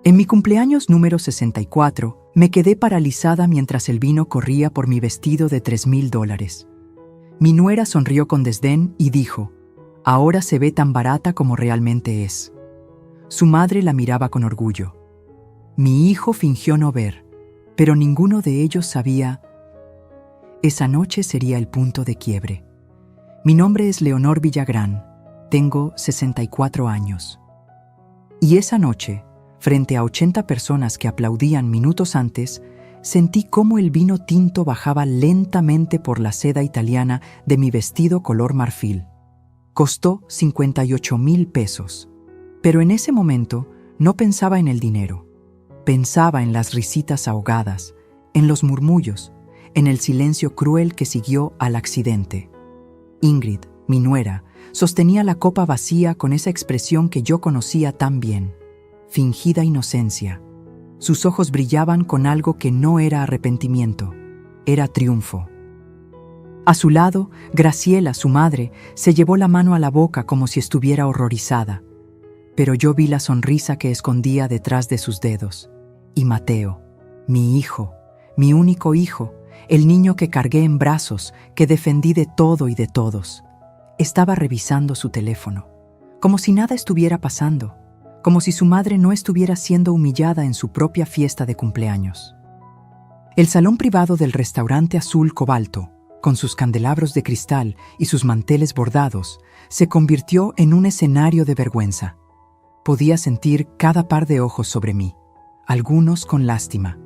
En mi cumpleaños número 64, me quedé paralizada mientras el vino corría por mi vestido de $3,000. Mi nuera sonrió con desdén y dijo: «Ahora se ve tan barata como realmente es». Su madre la miraba con orgullo. Mi hijo fingió no ver, pero ninguno de ellos sabía. Esa noche sería el punto de quiebre. Mi nombre es Leonor Villagrán, tengo 64 años. Y esa noche, frente a 80 personas que aplaudían minutos antes, sentí cómo el vino tinto bajaba lentamente por la seda italiana de mi vestido color marfil. Costó $58,000, pero en ese momento no pensaba en el dinero. Pensaba en las risitas ahogadas, en los murmullos, en el silencio cruel que siguió al accidente. Ingrid, mi nuera, sostenía la copa vacía con esa expresión que yo conocía tan bien, fingida inocencia. Sus ojos brillaban con algo que no era arrepentimiento, era triunfo. A su lado, Graciela, su madre, se llevó la mano a la boca como si estuviera horrorizada, pero yo vi la sonrisa que escondía detrás de sus dedos. Y Mateo, mi hijo, mi único hijo, el niño que cargué en brazos, que defendí de todo y de todos, estaba revisando su teléfono, como si nada estuviera pasando, como si su madre no estuviera siendo humillada en su propia fiesta de cumpleaños. El salón privado del restaurante azul cobalto, con sus candelabros de cristal y sus manteles bordados, se convirtió en un escenario de vergüenza. Podía sentir cada par de ojos sobre mí, algunos con lástima,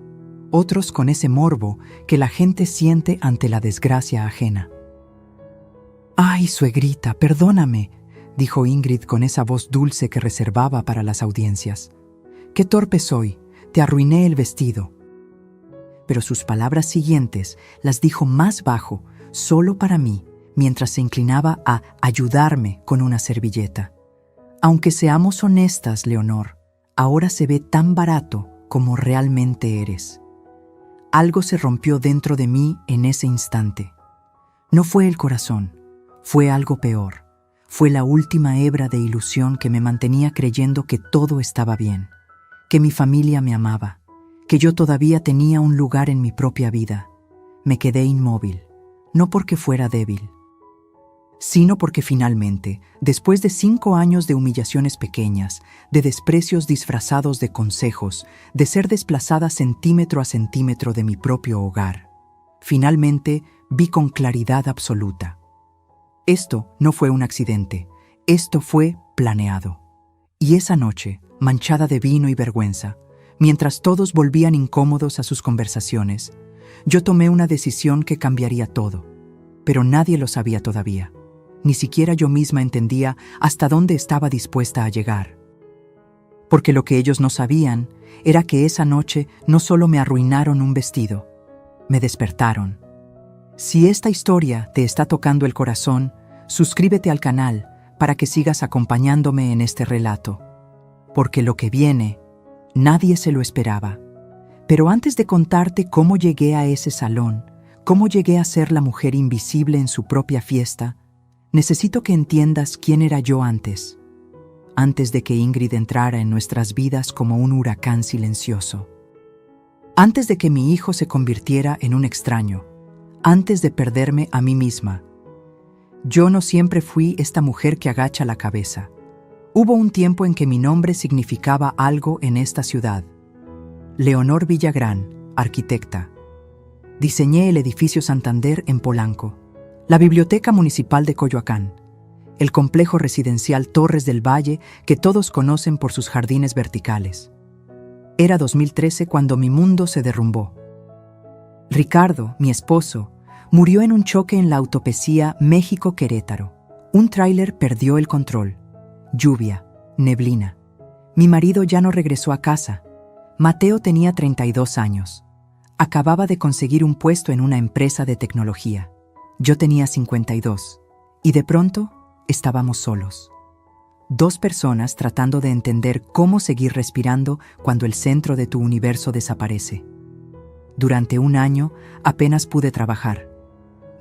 otros con ese morbo que la gente siente ante la desgracia ajena. «Ay, suegrita, perdóname», dijo Ingrid con esa voz dulce que reservaba para las audiencias. «Qué torpe soy, te arruiné el vestido». Pero sus palabras siguientes las dijo más bajo, solo para mí, mientras se inclinaba a ayudarme con una servilleta. «Aunque seamos honestas, Leonor, ahora se ve tan barato como realmente eres». Algo se rompió dentro de mí en ese instante. No fue el corazón, fue algo peor. Fue la última hebra de ilusión que me mantenía creyendo que todo estaba bien, que mi familia me amaba, que yo todavía tenía un lugar en mi propia vida. Me quedé inmóvil, no porque fuera débil, sino porque finalmente, después de 5 años de humillaciones pequeñas, de desprecios disfrazados de consejos, de ser desplazada centímetro a centímetro de mi propio hogar, finalmente vi con claridad absoluta. Esto no fue un accidente, esto fue planeado. Y esa noche, manchada de vino y vergüenza, mientras todos volvían incómodos a sus conversaciones, yo tomé una decisión que cambiaría todo, pero nadie lo sabía todavía. Ni siquiera yo misma entendía hasta dónde estaba dispuesta a llegar. Porque lo que ellos no sabían era que esa noche no solo me arruinaron un vestido, me despertaron. Si esta historia te está tocando el corazón, suscríbete al canal para que sigas acompañándome en este relato. Porque lo que viene, nadie se lo esperaba. Pero antes de contarte cómo llegué a ese salón, cómo llegué a ser la mujer invisible en su propia fiesta, necesito que entiendas quién era yo antes de que Ingrid entrara en nuestras vidas como un huracán silencioso. Antes de que mi hijo se convirtiera en un extraño, antes de perderme a mí misma. Yo no siempre fui esta mujer que agacha la cabeza. Hubo un tiempo en que mi nombre significaba algo en esta ciudad. Leonor Villagrán, arquitecta. Diseñé el edificio Santander en Polanco, la Biblioteca Municipal de Coyoacán, el complejo residencial Torres del Valle que todos conocen por sus jardines verticales. Era 2013 cuando mi mundo se derrumbó. Ricardo, mi esposo, murió en un choque en la autopista México-Querétaro. Un tráiler perdió el control. Lluvia, neblina. Mi marido ya no regresó a casa. Mateo tenía 32 años. Acababa de conseguir un puesto en una empresa de tecnología. Yo tenía 52. Y de pronto, estábamos solos. 2 personas tratando de entender cómo seguir respirando cuando el centro de tu universo desaparece. Durante 1 año, apenas pude trabajar.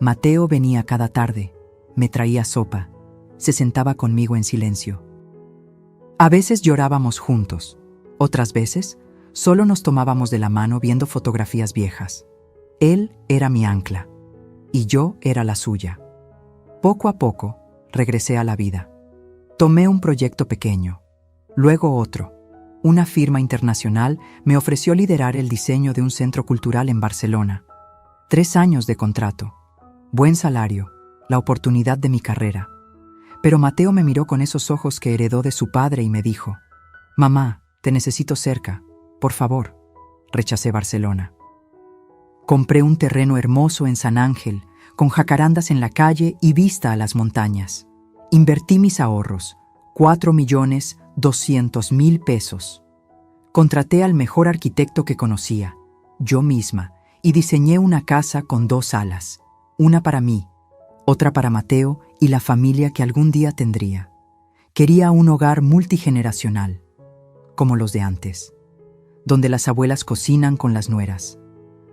Mateo venía cada tarde, me traía sopa, se sentaba conmigo en silencio. A veces llorábamos juntos, Otras veces, solo nos tomábamos de la mano viendo fotografías viejas. Él era mi ancla, y yo era la suya. Poco a poco, regresé a la vida. Tomé un proyecto pequeño, luego otro. Una firma internacional me ofreció liderar el diseño de un centro cultural en Barcelona. 3 años de contrato, buen salario, la oportunidad de mi carrera. Pero Mateo me miró con esos ojos que heredó de su padre y me dijo: «Mamá, te necesito cerca, por favor». Rechacé Barcelona. Compré un terreno hermoso en San Ángel, con jacarandas en la calle y vista a las montañas. Invertí mis ahorros, 4.200.000 pesos. Contraté al mejor arquitecto que conocía, yo misma, y diseñé una casa con 2 salas, una para mí, otra para Mateo y la familia que algún día tendría. Quería un hogar multigeneracional, como los de antes, donde las abuelas cocinan con las nueras,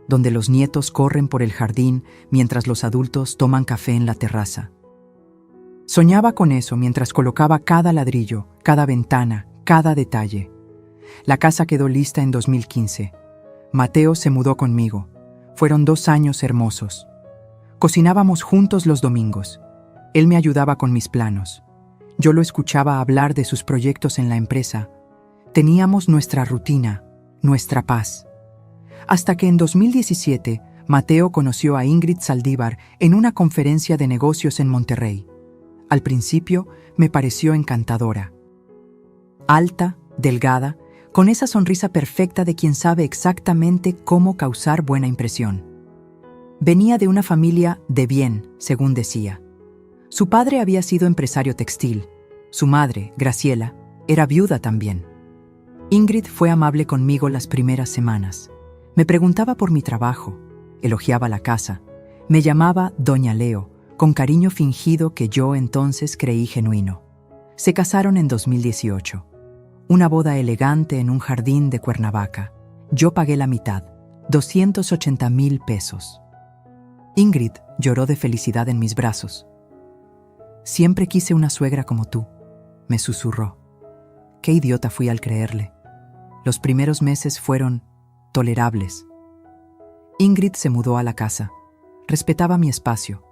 donde los nietos corren por el jardín mientras los adultos toman café en la terraza. Soñaba con eso mientras colocaba cada ladrillo, cada ventana, cada detalle. La casa quedó lista en 2015. Mateo se mudó conmigo. Fueron 2 años hermosos. Cocinábamos juntos los domingos. Él me ayudaba con mis planos. Yo lo escuchaba hablar de sus proyectos en la empresa. Teníamos nuestra rutina, nuestra paz. Hasta que en 2017, Mateo conoció a Ingrid Saldívar en una conferencia de negocios en Monterrey. Al principio, me pareció encantadora. Alta, delgada, con esa sonrisa perfecta de quien sabe exactamente cómo causar buena impresión. Venía de una familia de bien, según decía. Su padre había sido empresario textil. Su madre, Graciela, era viuda también. Ingrid fue amable conmigo las primeras semanas. Me preguntaba por mi trabajo, elogiaba la casa, me llamaba Doña Leo, con cariño fingido que yo entonces creí genuino. Se casaron en 2018. Una boda elegante en un jardín de Cuernavaca. Yo pagué la mitad, 280.000 pesos. Ingrid lloró de felicidad en mis brazos. «Siempre quise una suegra como tú», me susurró. Qué idiota fui al creerle. Los primeros meses fueron tolerables. Ingrid se mudó a la casa. Respetaba mi espacio,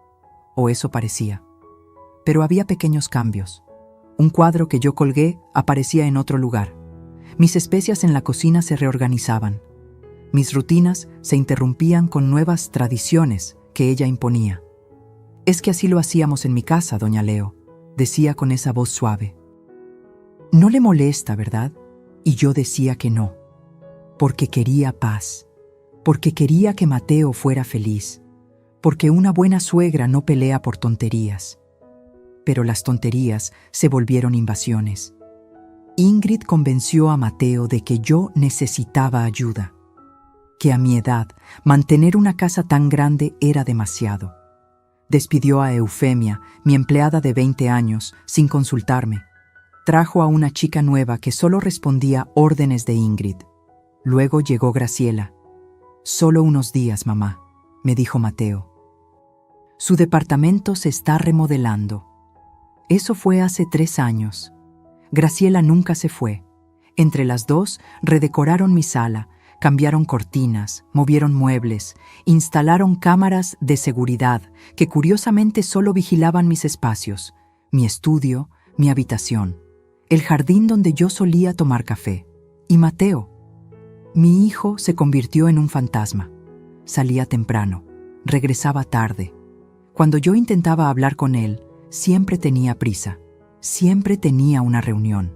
o eso parecía. Pero había pequeños cambios. Un cuadro que yo colgué aparecía en otro lugar. Mis especias en la cocina se reorganizaban. Mis rutinas se interrumpían con nuevas tradiciones que ella imponía. «Es que así lo hacíamos en mi casa, doña Leo», decía con esa voz suave. «No le molesta, ¿verdad?». Y yo decía que no, porque quería paz, porque quería que Mateo fuera feliz, porque una buena suegra no pelea por tonterías. Pero las tonterías se volvieron invasiones. Ingrid convenció a Mateo de que yo necesitaba ayuda, que a mi edad mantener una casa tan grande era demasiado. Despidió a Eufemia, mi empleada de 20 años, sin consultarme. Trajo a una chica nueva que solo respondía órdenes de Ingrid. Luego llegó Graciela. «Solo unos días, mamá», me dijo Mateo. «Su departamento se está remodelando». Eso fue hace 3 años. Graciela nunca se fue. Entre las dos redecoraron mi sala, cambiaron cortinas, movieron muebles, instalaron cámaras de seguridad que curiosamente solo vigilaban mis espacios, mi estudio, mi habitación, el jardín donde yo solía tomar café. Y Mateo, mi hijo, se convirtió en un fantasma. Salía temprano, regresaba tarde. Cuando yo intentaba hablar con él, siempre tenía prisa, siempre tenía una reunión,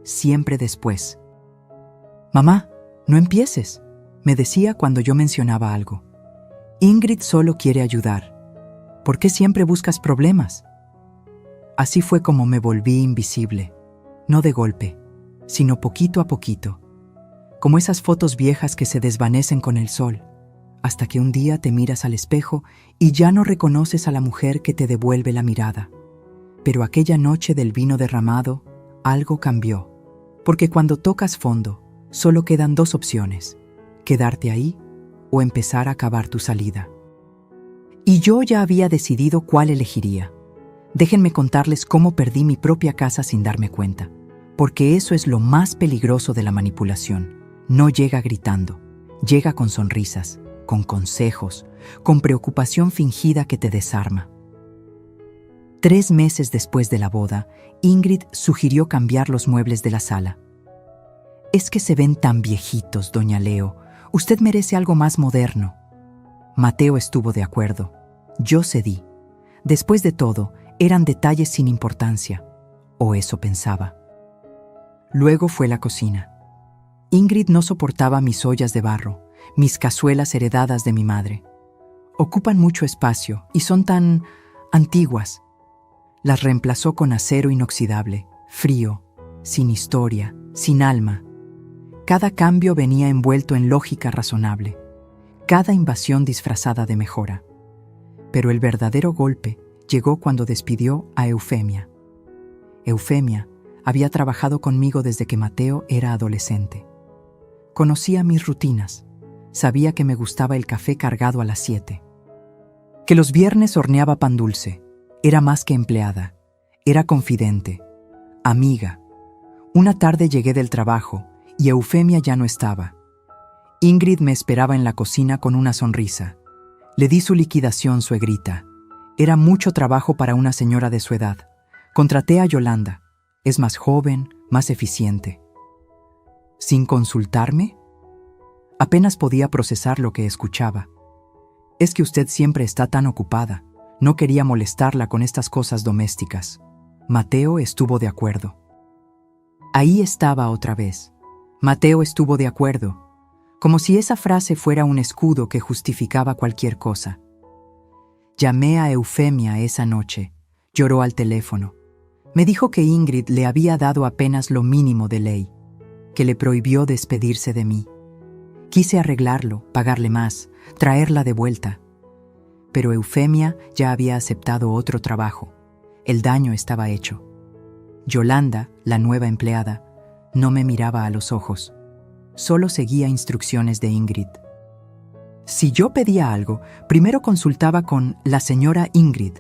siempre después. «Mamá, no empieces», me decía cuando yo mencionaba algo. «Ingrid solo quiere ayudar. ¿Por qué siempre buscas problemas?». Así fue como me volví invisible, no de golpe, sino poquito a poquito, como esas fotos viejas que se desvanecen con el sol, hasta que un día te miras al espejo y ya no reconoces a la mujer que te devuelve la mirada. Pero aquella noche del vino derramado, algo cambió, porque cuando tocas fondo, solo quedan 2 opciones: quedarte ahí o empezar a acabar tu salida. Y yo ya había decidido cuál elegiría. Déjenme contarles cómo perdí mi propia casa sin darme cuenta. porque eso es lo más peligroso de la manipulación. No llega gritando, llega con sonrisas, con consejos, con preocupación fingida que te desarma. 3 meses después de la boda, Ingrid sugirió cambiar los muebles de la sala. «Es que se ven tan viejitos, doña Leo. Usted merece algo más moderno». Mateo estuvo de acuerdo. Yo cedí. Después de todo, eran detalles sin importancia, o eso pensaba. Luego fue la cocina. Ingrid no soportaba mis ollas de barro, mis cazuelas heredadas de mi madre. Ocupan mucho espacio y son tan antiguas. Las reemplazó con acero inoxidable, frío, sin historia, sin alma. Cada cambio venía envuelto en lógica razonable, cada invasión disfrazada de mejora. Pero el verdadero golpe llegó cuando despidió a Eufemia. Eufemia había trabajado conmigo desde que Mateo era adolescente. Conocía mis rutinas, sabía que me gustaba el café cargado a las 7. Que los viernes horneaba pan dulce. Era más que empleada, era confidente, amiga. Una tarde llegué del trabajo y Eufemia ya no estaba. Ingrid me esperaba en la cocina con una sonrisa. Le di su liquidación, suegrita. Era mucho trabajo para una señora de su edad. Contraté a Yolanda. Es más joven, más eficiente. ¿Sin consultarme? Apenas podía procesar lo que escuchaba. Es que usted siempre está tan ocupada. No quería molestarla con estas cosas domésticas. Mateo estuvo de acuerdo. Ahí estaba otra vez. Mateo estuvo de acuerdo, como si esa frase fuera un escudo que justificaba cualquier cosa. Llamé a Eufemia esa noche. Lloró al teléfono. Me dijo que Ingrid le había dado apenas lo mínimo de ley, que le prohibió despedirse de mí. Quise arreglarlo, pagarle más, traerla de vuelta. Pero Eufemia ya había aceptado otro trabajo. El daño estaba hecho. Yolanda, la nueva empleada, no me miraba a los ojos. Solo seguía instrucciones de Ingrid. Si yo pedía algo, primero consultaba con la señora Ingrid,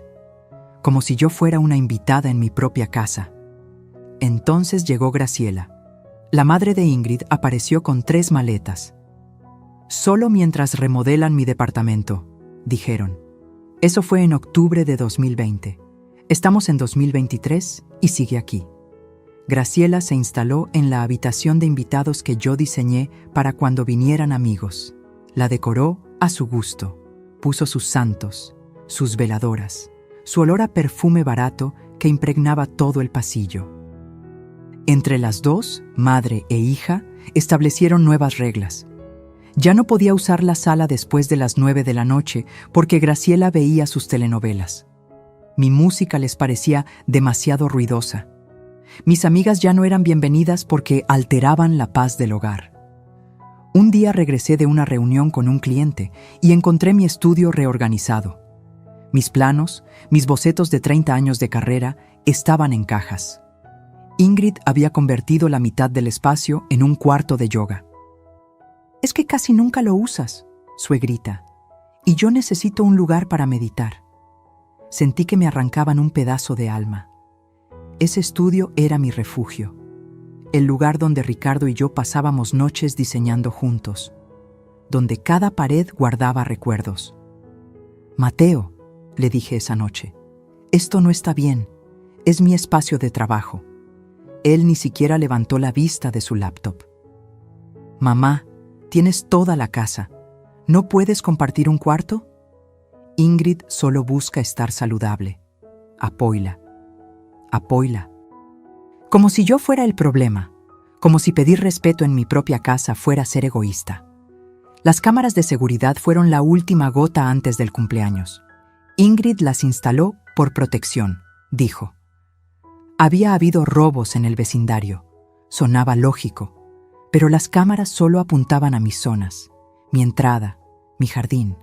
como si yo fuera una invitada en mi propia casa. Entonces llegó Graciela. La madre de Ingrid apareció con 3 maletas. «Solo mientras remodelan mi departamento», dijeron. Eso fue en octubre de 2020. Estamos en 2023 y sigue aquí. Graciela se instaló en la habitación de invitados que yo diseñé para cuando vinieran amigos. La decoró a su gusto. Puso sus santos, sus veladoras, su olor a perfume barato que impregnaba todo el pasillo. Entre las dos, madre e hija, establecieron nuevas reglas. Ya no podía usar la sala después de las 9 de la noche porque Graciela veía sus telenovelas. Mi música les parecía demasiado ruidosa. Mis amigas ya no eran bienvenidas porque alteraban la paz del hogar. Un día regresé de una reunión con un cliente y encontré mi estudio reorganizado. Mis planos, mis bocetos de 30 años de carrera, estaban en cajas. Ingrid había convertido la mitad del espacio en un cuarto de yoga. «Es que casi nunca lo usas», suegrita, «y yo necesito un lugar para meditar». Sentí que me arrancaban un pedazo de alma. Ese estudio era mi refugio, el lugar donde Ricardo y yo pasábamos noches diseñando juntos, donde cada pared guardaba recuerdos. «Mateo», le dije esa noche, «esto no está bien, es mi espacio de trabajo». Él ni siquiera levantó la vista de su laptop. «Mamá, tienes toda la casa. ¿No puedes compartir un cuarto?» Ingrid solo busca estar saludable. Apóyala. Apóyala. Como si yo fuera el problema. Como si pedir respeto en mi propia casa fuera ser egoísta. Las cámaras de seguridad fueron la última gota antes del cumpleaños. Ingrid las instaló por protección, dijo. Había habido robos en el vecindario. Sonaba lógico. Pero las cámaras solo apuntaban a mis zonas, mi entrada, mi jardín,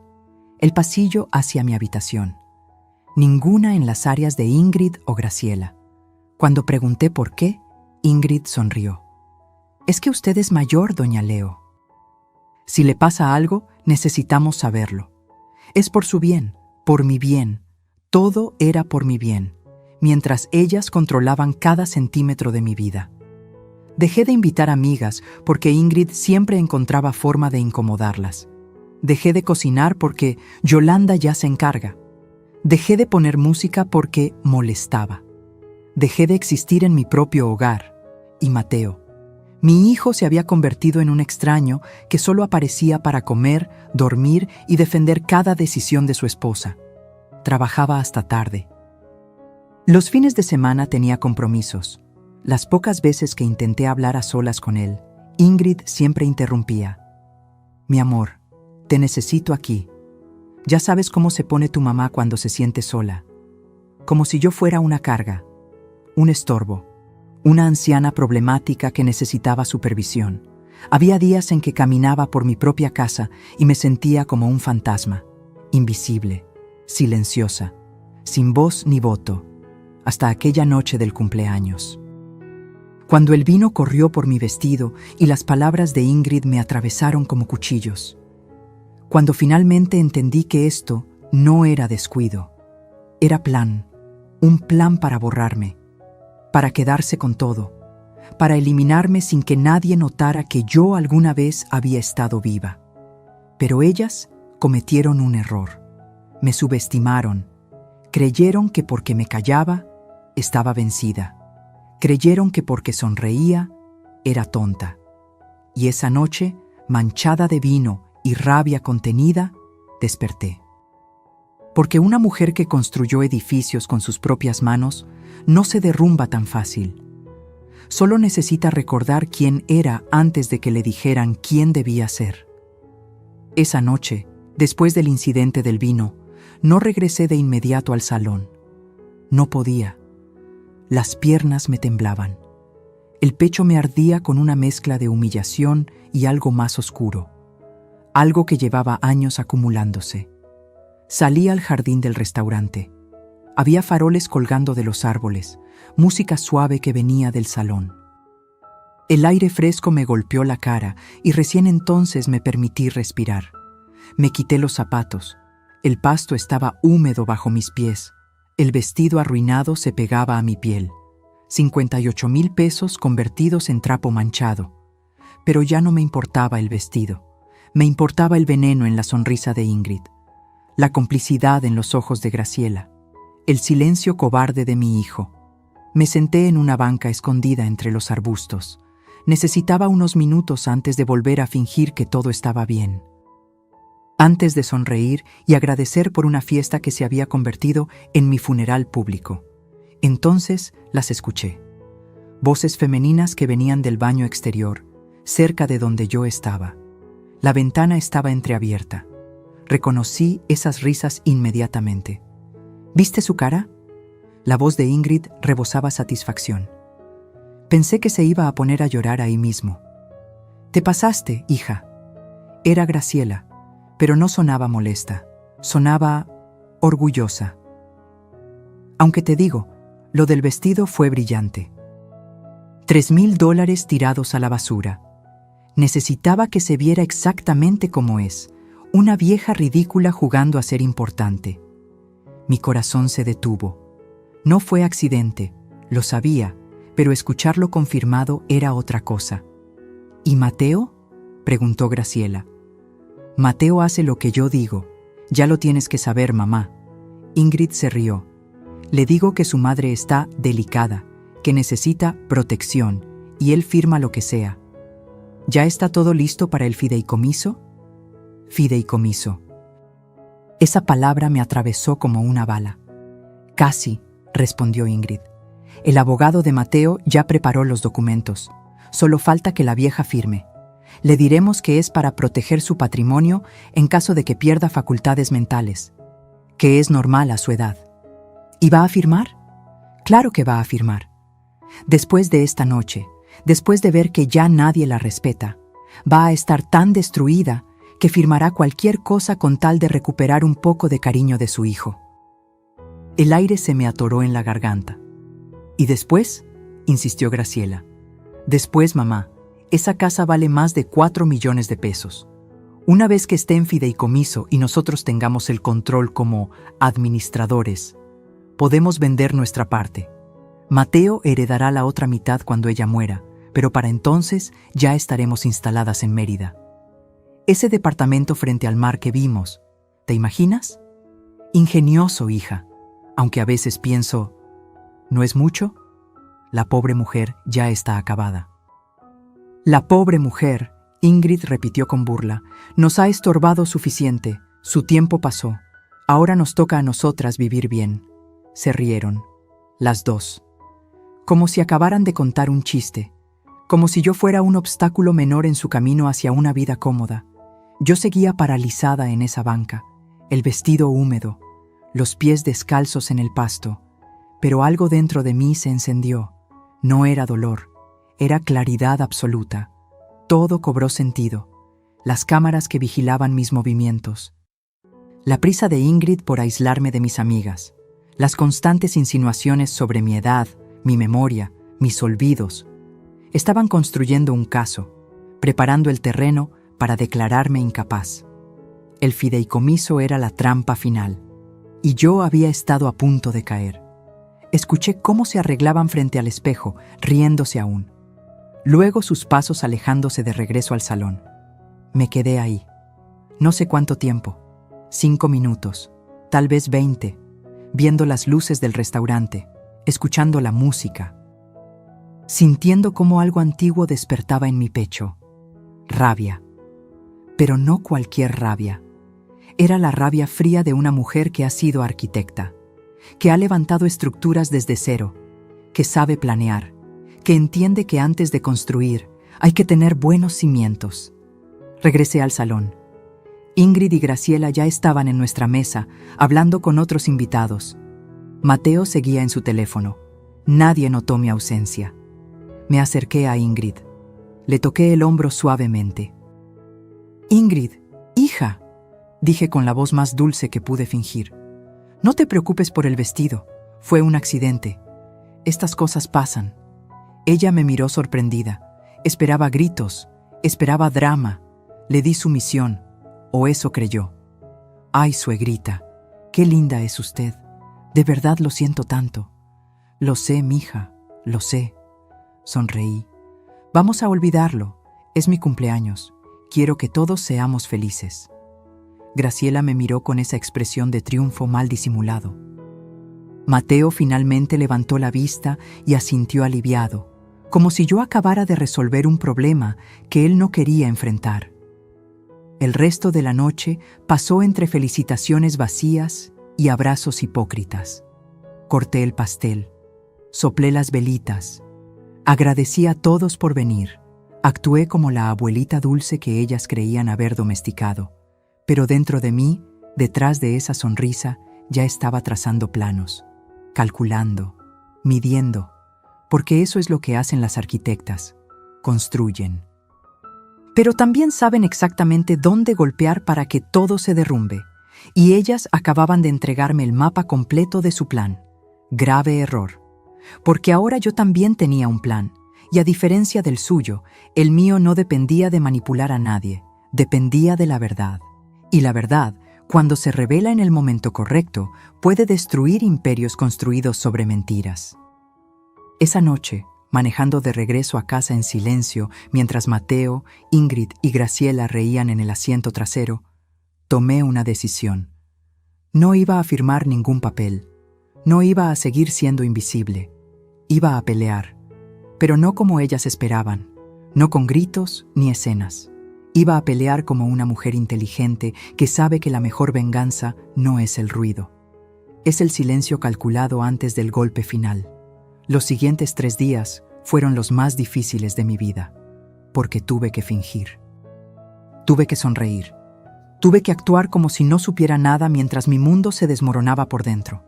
el pasillo hacia mi habitación. Ninguna en las áreas de Ingrid o Graciela. Cuando pregunté por qué, Ingrid sonrió. «Es que usted es mayor, doña Leo. Si le pasa algo, necesitamos saberlo. Es por su bien, por mi bien. Todo era por mi bien, mientras ellas controlaban cada centímetro de mi vida». Dejé de invitar amigas porque Ingrid siempre encontraba forma de incomodarlas. Dejé de cocinar porque Yolanda ya se encarga. Dejé de poner música porque molestaba. Dejé de existir en mi propio hogar. Y Mateo, mi hijo, se había convertido en un extraño que solo aparecía para comer, dormir y defender cada decisión de su esposa. Trabajaba hasta tarde. Los fines de semana tenía compromisos. Las pocas veces que intenté hablar a solas con él, Ingrid siempre interrumpía. Mi amor, te necesito aquí. Ya sabes cómo se pone tu mamá cuando se siente sola. Como si yo fuera una carga, un estorbo, una anciana problemática que necesitaba supervisión. Había días en que caminaba por mi propia casa y me sentía como un fantasma, invisible, silenciosa, sin voz ni voto, hasta aquella noche del cumpleaños. Cuando el vino corrió por mi vestido y las palabras de Ingrid me atravesaron como cuchillos. Cuando finalmente entendí que esto no era descuido, era plan, un plan para borrarme, para quedarse con todo, para eliminarme sin que nadie notara que yo alguna vez había estado viva. Pero ellas cometieron un error. Me subestimaron. Creyeron que porque me callaba, estaba vencida. Creyeron que porque sonreía, era tonta. Y esa noche, manchada de vino y rabia contenida, desperté. Porque una mujer que construyó edificios con sus propias manos no se derrumba tan fácil. Solo necesita recordar quién era antes de que le dijeran quién debía ser. Esa noche, después del incidente del vino, no regresé de inmediato al salón. No podía. Las piernas me temblaban. El pecho me ardía con una mezcla de humillación y algo más oscuro. Algo que llevaba años acumulándose. Salí al jardín del restaurante. Había faroles colgando de los árboles, música suave que venía del salón. El aire fresco me golpeó la cara y recién entonces me permití respirar. Me quité los zapatos. El pasto estaba húmedo bajo mis pies. El vestido arruinado se pegaba a mi piel. 58,000 pesos convertidos en trapo manchado. Pero ya no me importaba el vestido. Me importaba el veneno en la sonrisa de Ingrid, la complicidad en los ojos de Graciela, el silencio cobarde de mi hijo. Me senté en una banca escondida entre los arbustos. Necesitaba unos minutos antes de volver a fingir que todo estaba bien. Antes de sonreír y agradecer por una fiesta que se había convertido en mi funeral público. Entonces las escuché. Voces femeninas que venían del baño exterior, cerca de donde yo estaba. La ventana estaba entreabierta. Reconocí esas risas inmediatamente. ¿Viste su cara? La voz de Ingrid rebosaba satisfacción. Pensé que se iba a poner a llorar ahí mismo. «Te pasaste, hija». Era Graciela, pero no sonaba molesta. Sonaba orgullosa. Aunque te digo, lo del vestido fue brillante. $3,000 tirados a la basura. Necesitaba que se viera exactamente como es, una vieja ridícula jugando a ser importante. Mi corazón se detuvo. No fue accidente, lo sabía, pero escucharlo confirmado era otra cosa. ¿Y Mateo?, preguntó Graciela. Mateo hace lo que yo digo. Ya lo tienes que saber, mamá. Ingrid se rió. Le digo que su madre está delicada, que necesita protección, y él firma lo que sea. ¿Ya está todo listo para el fideicomiso? Fideicomiso. Esa palabra me atravesó como una bala. Casi, respondió Ingrid. El abogado de Mateo ya preparó los documentos. Solo falta que la vieja firme. Le diremos que es para proteger su patrimonio en caso de que pierda facultades mentales, que es normal a su edad. ¿Y va a firmar? Claro que va a firmar. Después de esta noche, después de ver que ya nadie la respeta, va a estar tan destruida que firmará cualquier cosa con tal de recuperar un poco de cariño de su hijo. El aire se me atoró en la garganta. ¿Y después?, insistió Graciela. Después, mamá, esa casa vale más de 4 millones de pesos. Una vez que esté en fideicomiso y nosotros tengamos el control como administradores, podemos vender nuestra parte. Mateo heredará la otra mitad cuando ella muera, pero para entonces ya estaremos instaladas en Mérida. Ese departamento frente al mar que vimos, ¿te imaginas? Ingenioso, hija, aunque a veces pienso, ¿no es mucho? La pobre mujer ya está acabada. La pobre mujer, Ingrid repitió con burla, nos ha estorbado suficiente, su tiempo pasó, ahora nos toca a nosotras vivir bien. Se rieron, las dos, como si acabaran de contar un chiste, como si yo fuera un obstáculo menor en su camino hacia una vida cómoda. Yo seguía paralizada en esa banca, el vestido húmedo, los pies descalzos en el pasto, pero algo dentro de mí se encendió. No era dolor, era claridad absoluta. Todo cobró sentido, las cámaras que vigilaban mis movimientos, la prisa de Ingrid por aislarme de mis amigas, las constantes insinuaciones sobre mi edad, mi memoria, mis olvidos. Estaban construyendo un caso, preparando el terreno para declararme incapaz. El fideicomiso era la trampa final, y yo había estado a punto de caer. Escuché cómo se arreglaban frente al espejo, riéndose aún. Luego sus pasos alejándose de regreso al salón. Me quedé ahí. No sé cuánto tiempo, 5 minutos, tal vez 20, viendo las luces del restaurante, escuchando la música, sintiendo cómo algo antiguo despertaba en mi pecho. Rabia. Pero no cualquier rabia. Era la rabia fría de una mujer que ha sido arquitecta, que ha levantado estructuras desde cero, que sabe planear, que entiende que antes de construir hay que tener buenos cimientos. Regresé al salón. Ingrid y Graciela ya estaban en nuestra mesa, hablando con otros invitados. Mateo seguía en su teléfono. Nadie notó mi ausencia. Me acerqué a Ingrid. Le toqué el hombro suavemente. «Ingrid, hija», dije con la voz más dulce que pude fingir. «No te preocupes por el vestido. Fue un accidente. Estas cosas pasan». Ella me miró sorprendida. Esperaba gritos, esperaba drama. Le di sumisión, o eso creyó. «Ay, suegrita, qué linda es usted. De verdad lo siento tanto». «Lo sé, mija, lo sé». Sonreí. «Vamos a olvidarlo. Es mi cumpleaños. Quiero que todos seamos felices». Graciela me miró con esa expresión de triunfo mal disimulado. Mateo finalmente levantó la vista y asintió aliviado, como si yo acabara de resolver un problema que él no quería enfrentar. El resto de la noche pasó entre felicitaciones vacías y abrazos hipócritas. Corté el pastel, soplé las velitas, agradecí a todos por venir, actué como la abuelita dulce que ellas creían haber domesticado, pero dentro de mí, detrás de esa sonrisa, ya estaba trazando planos, calculando, midiendo, porque eso es lo que hacen las arquitectas, construyen. Pero también saben exactamente dónde golpear para que todo se derrumbe, y ellas acababan de entregarme el mapa completo de su plan. Grave error, porque ahora yo también tenía un plan, y a diferencia del suyo, el mío no dependía de manipular a nadie, dependía de la verdad. Y la verdad, cuando se revela en el momento correcto, puede destruir imperios construidos sobre mentiras. Esa noche, manejando de regreso a casa en silencio, mientras Mateo, Ingrid y Graciela reían en el asiento trasero, tomé una decisión. No iba a firmar ningún papel, no iba a seguir siendo invisible, iba a pelear, pero no como ellas esperaban, no con gritos ni escenas. Iba a pelear como una mujer inteligente que sabe que la mejor venganza no es el ruido. Es el silencio calculado antes del golpe final. Los siguientes 3 días fueron los más difíciles de mi vida, porque tuve que fingir. Tuve que sonreír. Tuve que actuar como si no supiera nada mientras mi mundo se desmoronaba por dentro.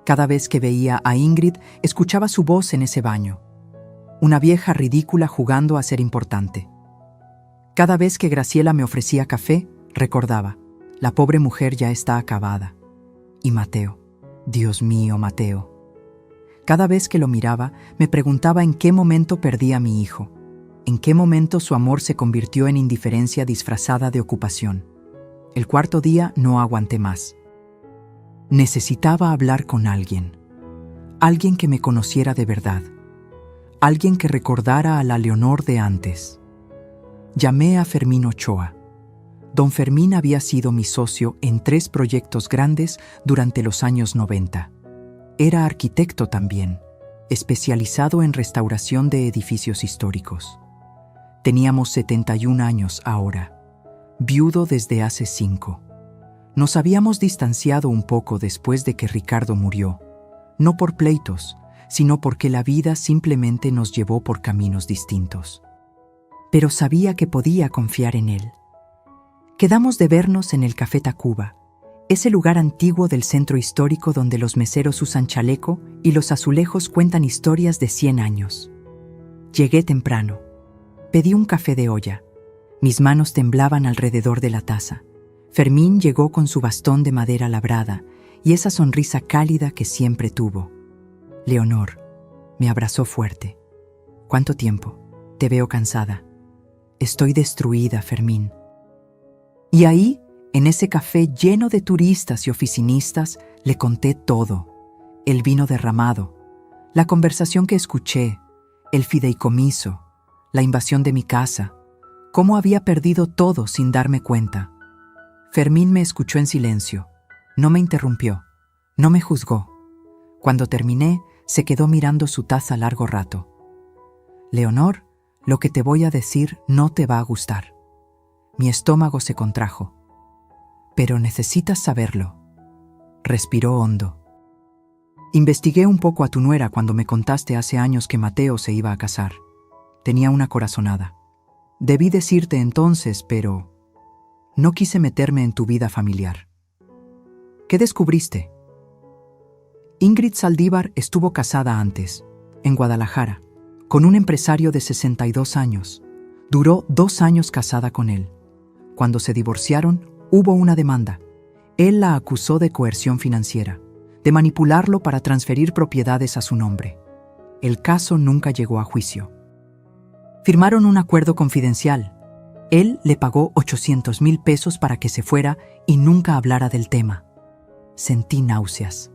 Cada vez que veía a Ingrid, escuchaba su voz en ese baño. Una vieja ridícula jugando a ser importante. Cada vez que Graciela me ofrecía café, recordaba, la pobre mujer ya está acabada. Y Mateo, Dios mío, Mateo. Cada vez que lo miraba, me preguntaba en qué momento perdí a mi hijo, en qué momento su amor se convirtió en indiferencia disfrazada de ocupación. El 4.º día no aguanté más. Necesitaba hablar con alguien que me conociera de verdad, alguien que recordara a la Leonor de antes. Llamé a Fermín Ochoa. Don Fermín había sido mi socio en 3 proyectos grandes durante los años 90. Era arquitecto también, especializado en restauración de edificios históricos. Teníamos 71 años ahora, viudo desde hace 5. Nos habíamos distanciado un poco después de que Ricardo murió, no por pleitos, sino porque la vida simplemente nos llevó por caminos distintos. Pero sabía que podía confiar en él. Quedamos de vernos en el Café Tacuba, ese lugar antiguo del centro histórico donde los meseros usan chaleco y los azulejos cuentan historias de 100 años. Llegué temprano. Pedí un café de olla. Mis manos temblaban alrededor de la taza. Fermín llegó con su bastón de madera labrada y esa sonrisa cálida que siempre tuvo. Leonor, me abrazó fuerte. ¿Cuánto tiempo? Te veo cansada. Estoy destruida, Fermín. Y ahí, en ese café lleno de turistas y oficinistas, le conté todo. El vino derramado, la conversación que escuché, el fideicomiso, la invasión de mi casa, cómo había perdido todo sin darme cuenta. Fermín me escuchó en silencio, no me interrumpió, no me juzgó. Cuando terminé, se quedó mirando su taza largo rato. Leonor, lo que te voy a decir no te va a gustar. Mi estómago se contrajo. Pero necesitas saberlo. Respiró hondo. Investigué un poco a tu nuera cuando me contaste hace años que Mateo se iba a casar. Tenía una corazonada. Debí decirte entonces, pero no quise meterme en tu vida familiar. ¿Qué descubriste? Ingrid Saldívar estuvo casada antes, en Guadalajara, con un empresario de 62 años. Duró 2 años casada con él. Cuando se divorciaron, hubo una demanda. Él la acusó de coerción financiera, de manipularlo para transferir propiedades a su nombre. El caso nunca llegó a juicio. Firmaron un acuerdo confidencial. Él le pagó 800,000 pesos para que se fuera y nunca hablara del tema. Sentí náuseas.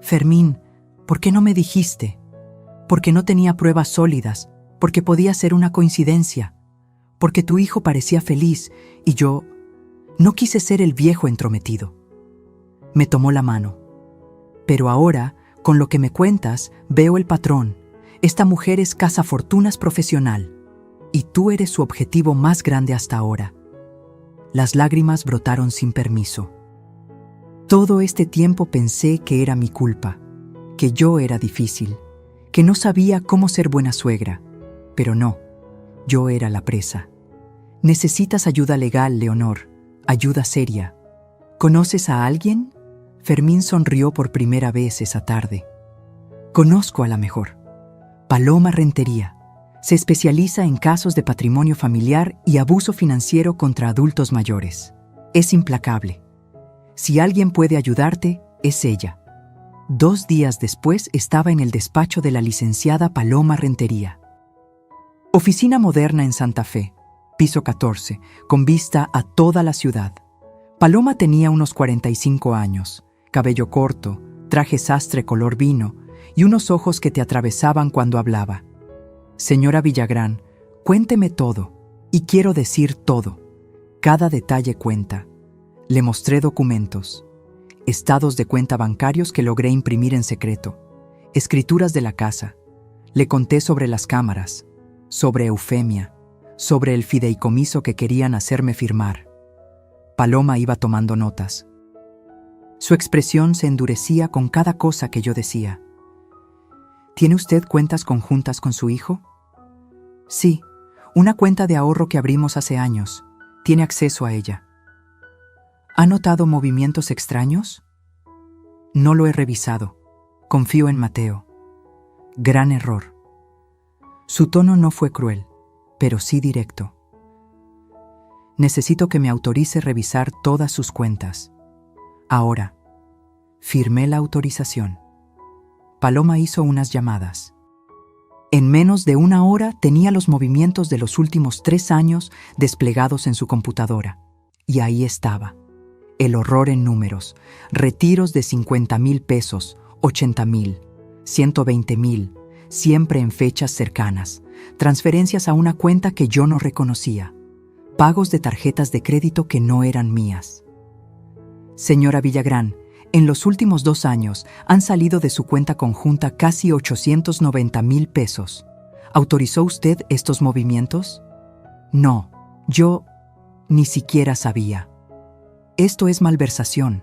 Fermín, ¿por qué no me dijiste? Porque no tenía pruebas sólidas, porque podía ser una coincidencia, porque tu hijo parecía feliz y yo no quise ser el viejo entrometido. Me tomó la mano. Pero ahora, con lo que me cuentas, veo el patrón. Esta mujer es cazafortunas profesional y tú eres su objetivo más grande hasta ahora. Las lágrimas brotaron sin permiso. Todo este tiempo pensé que era mi culpa, que yo era difícil, que no sabía cómo ser buena suegra, pero no, yo era la presa. Necesitas ayuda legal, Leonor, ayuda seria. ¿Conoces a alguien? Fermín sonrió por primera vez esa tarde. Conozco a la mejor. Paloma Rentería. Se especializa en casos de patrimonio familiar y abuso financiero contra adultos mayores. Es implacable. Si alguien puede ayudarte, es ella. 2 días después estaba en el despacho de la licenciada Paloma Rentería. Oficina moderna en Santa Fe, piso 14, con vista a toda la ciudad. Paloma tenía unos 45 años, cabello corto, traje sastre color vino y unos ojos que te atravesaban cuando hablaba. Señora Villagrán, cuénteme todo, y quiero decir todo. Cada detalle cuenta. Le mostré documentos, estados de cuenta bancarios que logré imprimir en secreto, escrituras de la casa. Le conté sobre las cámaras, sobre Eufemia, sobre el fideicomiso que querían hacerme firmar. Paloma iba tomando notas. Su expresión se endurecía con cada cosa que yo decía. ¿Tiene usted cuentas conjuntas con su hijo? Sí, una cuenta de ahorro que abrimos hace años. Tiene acceso a ella. ¿Ha notado movimientos extraños? No lo he revisado. Confío en Mateo. Gran error. Su tono no fue cruel, pero sí directo. Necesito que me autorice revisar todas sus cuentas. Ahora. Firmé la autorización. Paloma hizo unas llamadas. En menos de 1 hora tenía los movimientos de los últimos 3 años desplegados en su computadora. Y ahí estaba. El horror en números. Retiros de 50,000 pesos, 80,000, 120,000, siempre en fechas cercanas, transferencias a una cuenta que yo no reconocía, pagos de tarjetas de crédito que no eran mías. Señora Villagrán, en los últimos 2 años han salido de su cuenta conjunta casi 890,000 pesos. ¿Autorizó usted estos movimientos? No, yo ni siquiera sabía. Esto es malversación.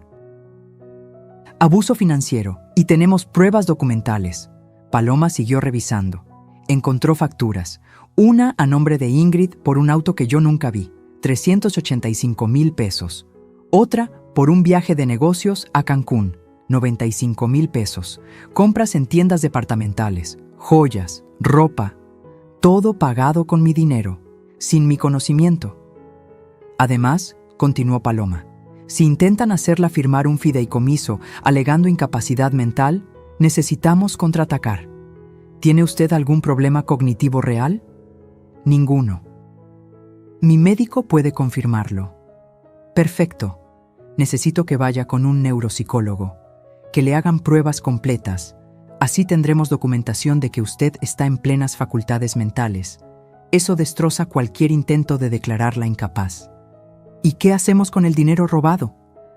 Abuso financiero, y tenemos pruebas documentales. Paloma siguió revisando. Encontró facturas. Una a nombre de Ingrid por un auto que yo nunca vi, 385,000 pesos. Otra por un viaje de negocios a Cancún, 95,000 pesos. Compras en tiendas departamentales, joyas, ropa. Todo pagado con mi dinero, sin mi conocimiento. Además, continuó Paloma, si intentan hacerla firmar un fideicomiso alegando incapacidad mental, necesitamos contraatacar. ¿Tiene usted algún problema cognitivo real? Ninguno. Mi médico puede confirmarlo. Perfecto. Necesito que vaya con un neuropsicólogo, que le hagan pruebas completas. Así tendremos documentación de que usted está en plenas facultades mentales. Eso destroza cualquier intento de declararla incapaz. ¿Y qué hacemos con el dinero robado?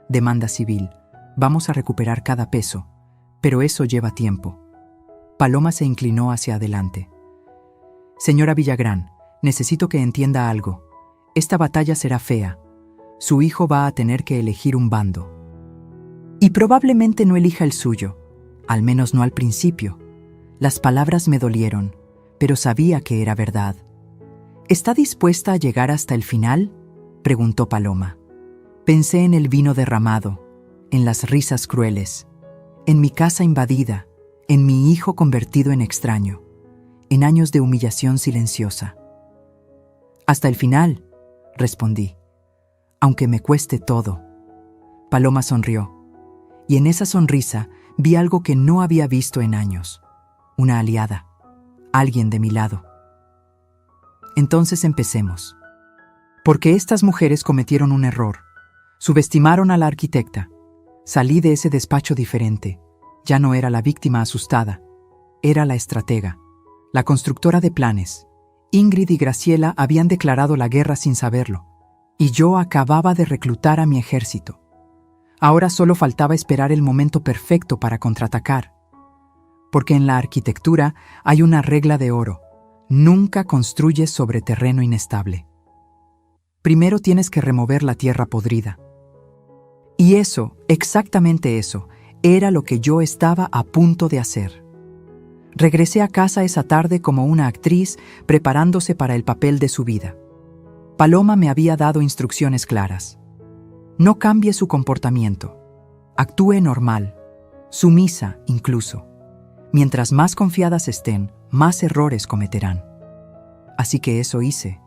Demanda civil. Vamos a recuperar cada peso, pero eso lleva tiempo. Paloma se inclinó hacia adelante. Señora Villagrán, necesito que entienda algo. Esta batalla será fea. Su hijo va a tener que elegir un bando. Y probablemente no elija el suyo, al menos no al principio. Las palabras me dolieron, pero sabía que era verdad. ¿Está dispuesta a llegar hasta el final?, preguntó Paloma. Pensé en el vino derramado, en las risas crueles, en mi casa invadida, en mi hijo convertido en extraño, en años de humillación silenciosa. Hasta el final, respondí, aunque me cueste todo. Paloma sonrió, y en esa sonrisa vi algo que no había visto en años, una aliada, alguien de mi lado. Entonces empecemos. Porque estas mujeres cometieron un error. Subestimaron a la arquitecta. Salí de ese despacho diferente. Ya no era la víctima asustada. Era la estratega, la constructora de planes. Ingrid y Graciela habían declarado la guerra sin saberlo. Y yo acababa de reclutar a mi ejército. Ahora solo faltaba esperar el momento perfecto para contraatacar. Porque en la arquitectura hay una regla de oro. Nunca construyes sobre terreno inestable. Primero tienes que remover la tierra podrida. Y eso, exactamente eso, era lo que yo estaba a punto de hacer. Regresé a casa esa tarde como una actriz preparándose para el papel de su vida. Paloma me había dado instrucciones claras. No cambie su comportamiento. Actúe normal, sumisa incluso. Mientras más confiadas estén, más errores cometerán. Así que eso hice.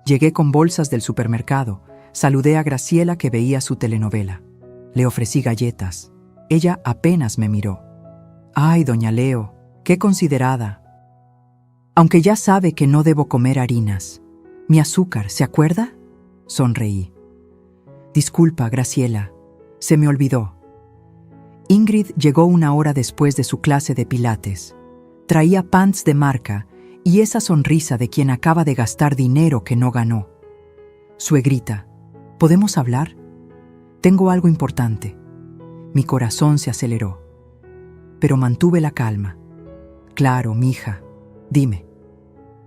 Llegué con bolsas del supermercado, saludé a Graciela que veía su telenovela. Le ofrecí galletas. Ella apenas me miró. ¡Ay, doña Leo! ¡Qué considerada! Aunque ya sabe que no debo comer harinas. Mi azúcar, ¿se acuerda? Sonreí. Disculpa, Graciela. Se me olvidó. Ingrid llegó 1 hora después de su clase de pilates. Traía pants de marca y esa sonrisa de quien acaba de gastar dinero que no ganó. Suegrita, ¿podemos hablar? Tengo algo importante. Mi corazón se aceleró, pero mantuve la calma. Claro, mija, dime.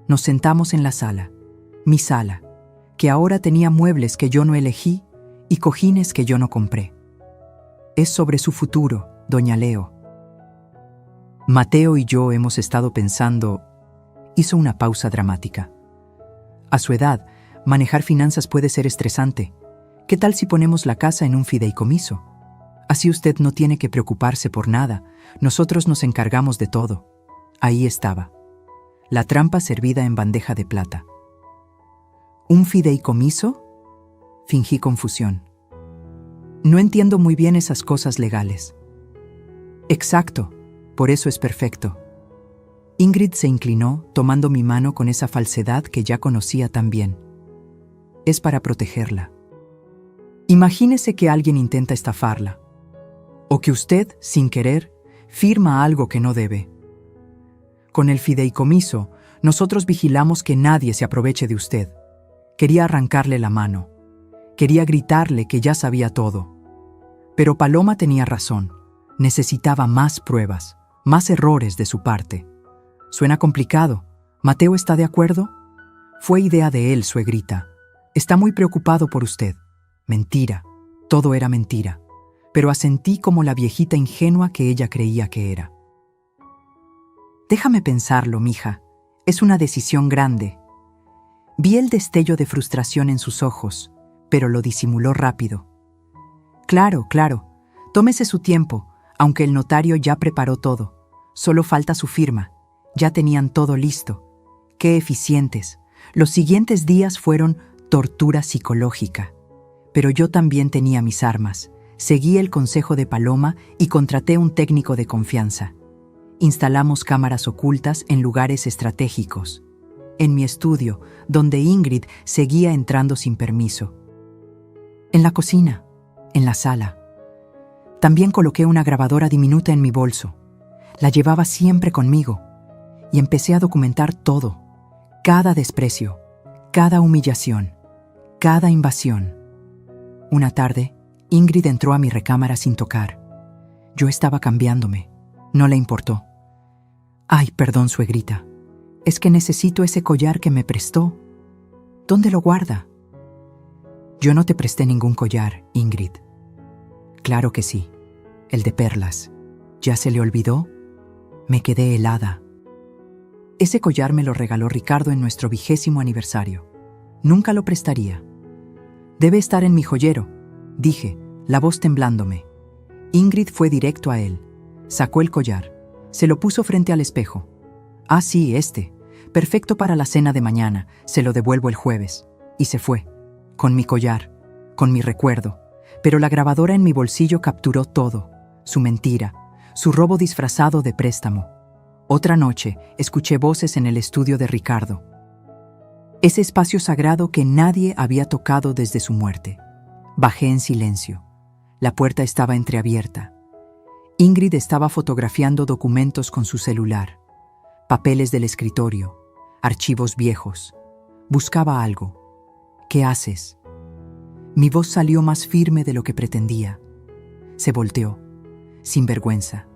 Nos sentamos en la sala, mi sala, que ahora tenía muebles que yo no elegí y cojines que yo no compré. Es sobre su futuro, doña Leo. Mateo y yo hemos estado pensando. Hizo una pausa dramática. A su edad, manejar finanzas puede ser estresante. ¿Qué tal si ponemos la casa en un fideicomiso? Así usted no tiene que preocuparse por nada. Nosotros nos encargamos de todo. Ahí estaba. La trampa servida en bandeja de plata. ¿Un fideicomiso? Fingí confusión. No entiendo muy bien esas cosas legales. Exacto, por eso es perfecto. Ingrid se inclinó, tomando mi mano con esa falsedad que ya conocía tan bien. Es para protegerla. Imagínese que alguien intenta estafarla. O que usted, sin querer, firma algo que no debe. Con el fideicomiso, nosotros vigilamos que nadie se aproveche de usted. Quería arrancarle la mano. Quería gritarle que ya sabía todo. Pero Paloma tenía razón. Necesitaba más pruebas, más errores de su parte. Suena complicado. ¿Mateo está de acuerdo? Fue idea de él, suegrita. Está muy preocupado por usted. Mentira. Todo era mentira. Pero asentí como la viejita ingenua que ella creía que era. Déjame pensarlo, mija. Es una decisión grande. Vi el destello de frustración en sus ojos, pero lo disimuló rápido. Claro, claro. Tómese su tiempo, aunque el notario ya preparó todo. Solo falta su firma. Ya tenían todo listo. ¡Qué eficientes! Los siguientes días fueron tortura psicológica. Pero yo también tenía mis armas. Seguí el consejo de Paloma y contraté un técnico de confianza. Instalamos cámaras ocultas en lugares estratégicos. En mi estudio, donde Ingrid seguía entrando sin permiso. En la cocina, en la sala. También coloqué una grabadora diminuta en mi bolso. La llevaba siempre conmigo. Y empecé a documentar todo. Cada desprecio, cada humillación, cada invasión. Una tarde, Ingrid entró a mi recámara sin tocar. Yo estaba cambiándome. No le importó. Ay, perdón, suegrita. Es que necesito ese collar que me prestó. ¿Dónde lo guarda? Yo no te presté ningún collar, Ingrid. Claro que sí. El de perlas. ¿Ya se le olvidó? Me quedé helada. Ese collar me lo regaló Ricardo en nuestro 20º aniversario. Nunca lo prestaría. Debe estar en mi joyero, dije, la voz temblándome. Ingrid fue directo a él. Sacó el collar. Se lo puso frente al espejo. Ah, sí, este. Perfecto para la cena de mañana. Se lo devuelvo el jueves. Y se fue. Con mi collar. Con mi recuerdo. Pero la grabadora en mi bolsillo capturó todo. Su mentira. Su robo disfrazado de préstamo. Otra noche, escuché voces en el estudio de Ricardo. Ese espacio sagrado que nadie había tocado desde su muerte. Bajé en silencio. La puerta estaba entreabierta. Ingrid estaba fotografiando documentos con su celular, papeles del escritorio, archivos viejos. Buscaba algo. ¿Qué haces? Mi voz salió más firme de lo que pretendía. Se volteó, sin vergüenza,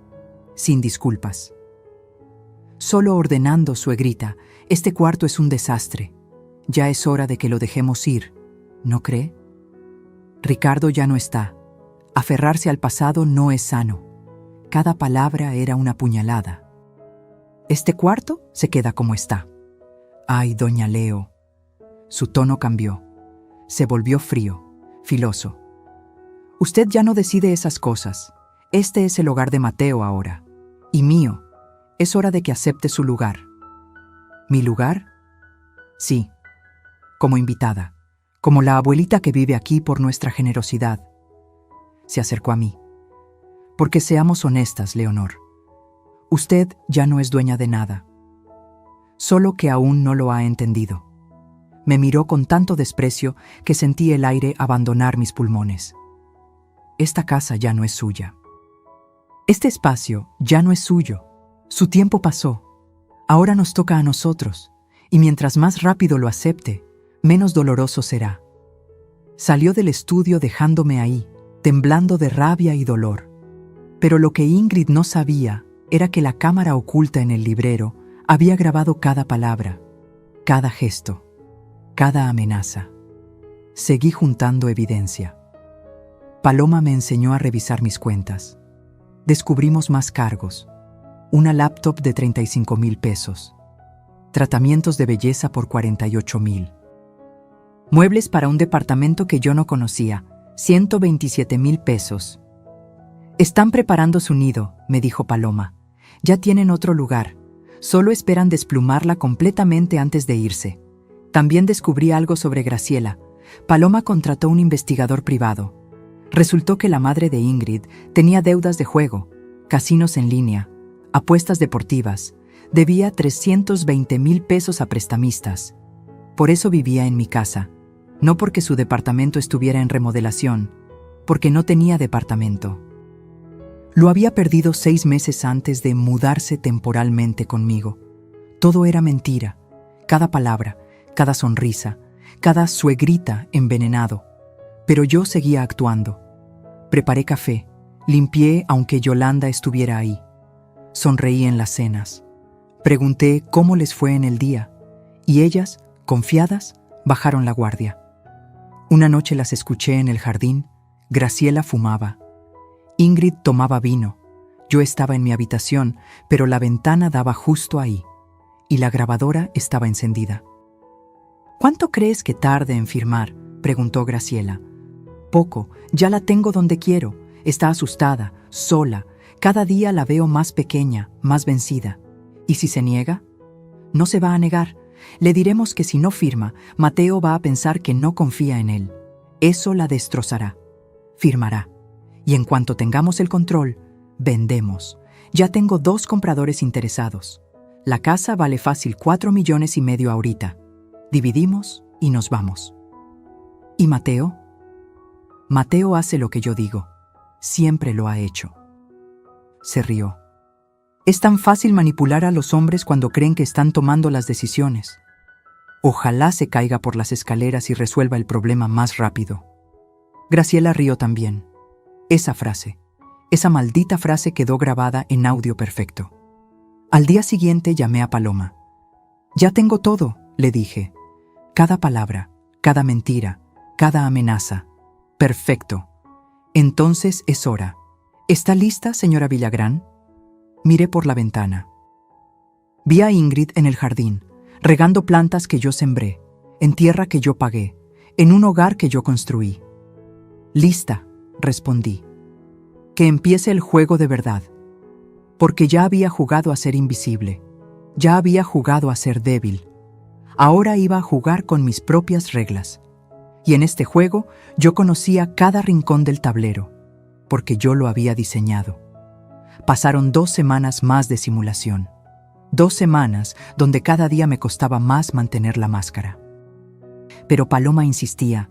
sin disculpas. Solo ordenando, suegrita, este cuarto es un desastre. Ya es hora de que lo dejemos ir, ¿no cree? Ricardo ya no está. Aferrarse al pasado no es sano. Cada palabra era una puñalada. Este cuarto se queda como está. Ay, doña Leo. Su tono cambió. Se volvió frío, filoso. Usted ya no decide esas cosas. Este es el hogar de Mateo ahora. Y mío. Es hora de que acepte su lugar. ¿Mi lugar? Sí. Como invitada. Como la abuelita que vive aquí por nuestra generosidad. Se acercó a mí. Porque seamos honestas, Leonor. Usted ya no es dueña de nada. Solo que aún no lo ha entendido. Me miró con tanto desprecio que sentí el aire abandonar mis pulmones. Esta casa ya no es suya. Este espacio ya no es suyo. Su tiempo pasó. Ahora nos toca a nosotros. Y mientras más rápido lo acepte, menos doloroso será. Salió del estudio dejándome ahí, temblando de rabia y dolor. Pero lo que Ingrid no sabía era que la cámara oculta en el librero había grabado cada palabra, cada gesto, cada amenaza. Seguí juntando evidencia. Paloma me enseñó a revisar mis cuentas. Descubrimos más cargos. Una laptop de 35,000 pesos. Tratamientos de belleza por 48,000. Muebles para un departamento que yo no conocía, 127,000 pesos. Están preparando su nido, me dijo Paloma. Ya tienen otro lugar. Solo esperan desplumarla completamente antes de irse. También descubrí algo sobre Graciela. Paloma contrató un investigador privado. Resultó que la madre de Ingrid tenía deudas de juego, casinos en línea, apuestas deportivas. Debía 320,000 pesos a prestamistas. Por eso vivía en mi casa. No porque su departamento estuviera en remodelación, porque no tenía departamento. Lo había perdido 6 meses antes de mudarse temporalmente conmigo. Todo era mentira. Cada palabra, cada sonrisa, cada suegrita envenenado. Pero yo seguía actuando. Preparé café, limpié aunque Yolanda estuviera ahí. Sonreí en las cenas. Pregunté cómo les fue en el día, y ellas, confiadas, bajaron la guardia. Una noche las escuché en el jardín. Graciela fumaba. Ingrid tomaba vino. Yo estaba en mi habitación, pero la ventana daba justo ahí, y la grabadora estaba encendida. ¿Cuánto crees que tarde en firmar?, preguntó Graciela. Poco, ya la tengo donde quiero. Está asustada, sola. Cada día la veo más pequeña, más vencida. ¿Y si se niega? No se va a negar. Le diremos que si no firma, Mateo va a pensar que no confía en él. Eso la destrozará. Firmará. Y en cuanto tengamos el control, vendemos. Ya tengo 2 compradores interesados. La casa vale fácil 4,5 millones ahorita. Dividimos y nos vamos. ¿Y Mateo? Mateo hace lo que yo digo. Siempre lo ha hecho. Se rió. Es tan fácil manipular a los hombres cuando creen que están tomando las decisiones. Ojalá se caiga por las escaleras y resuelva el problema más rápido. Graciela rió también. Esa frase, esa maldita frase quedó grabada en audio perfecto. Al día siguiente llamé a Paloma. Ya tengo todo, le dije. Cada palabra, cada mentira, cada amenaza. Perfecto. Entonces es hora. ¿Está lista, señora Villagrán? Miré por la ventana. Vi a Ingrid en el jardín, regando plantas que yo sembré, en tierra que yo pagué, en un hogar que yo construí. Lista, respondí. Que empiece el juego de verdad. Porque ya había jugado a ser invisible. Ya había jugado a ser débil. Ahora iba a jugar con mis propias reglas. Y en este juego yo conocía cada rincón del tablero, porque yo lo había diseñado. Pasaron 2 semanas más de simulación. 2 semanas donde cada día me costaba más mantener la máscara. Pero Paloma insistía.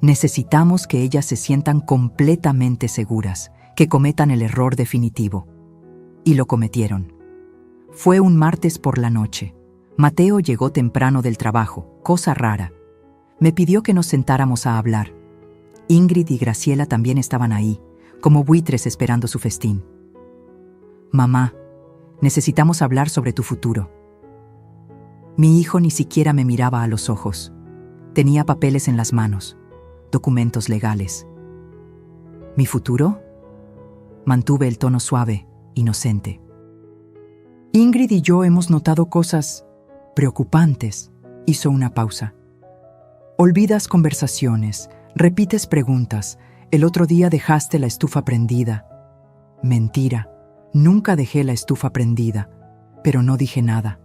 Necesitamos que ellas se sientan completamente seguras, que cometan el error definitivo. Y lo cometieron. Fue un martes por la noche. Mateo llegó temprano del trabajo, cosa rara. Me pidió que nos sentáramos a hablar. Ingrid y Graciela también estaban ahí, como buitres esperando su festín. Mamá, necesitamos hablar sobre tu futuro. Mi hijo ni siquiera me miraba a los ojos. Tenía papeles en las manos, documentos legales. ¿Mi futuro? Mantuve el tono suave, inocente. Ingrid y yo hemos notado cosas preocupantes. Hizo una pausa. Olvidas conversaciones, repites preguntas. El otro día dejaste la estufa prendida. Mentira, nunca dejé la estufa prendida, pero no dije nada.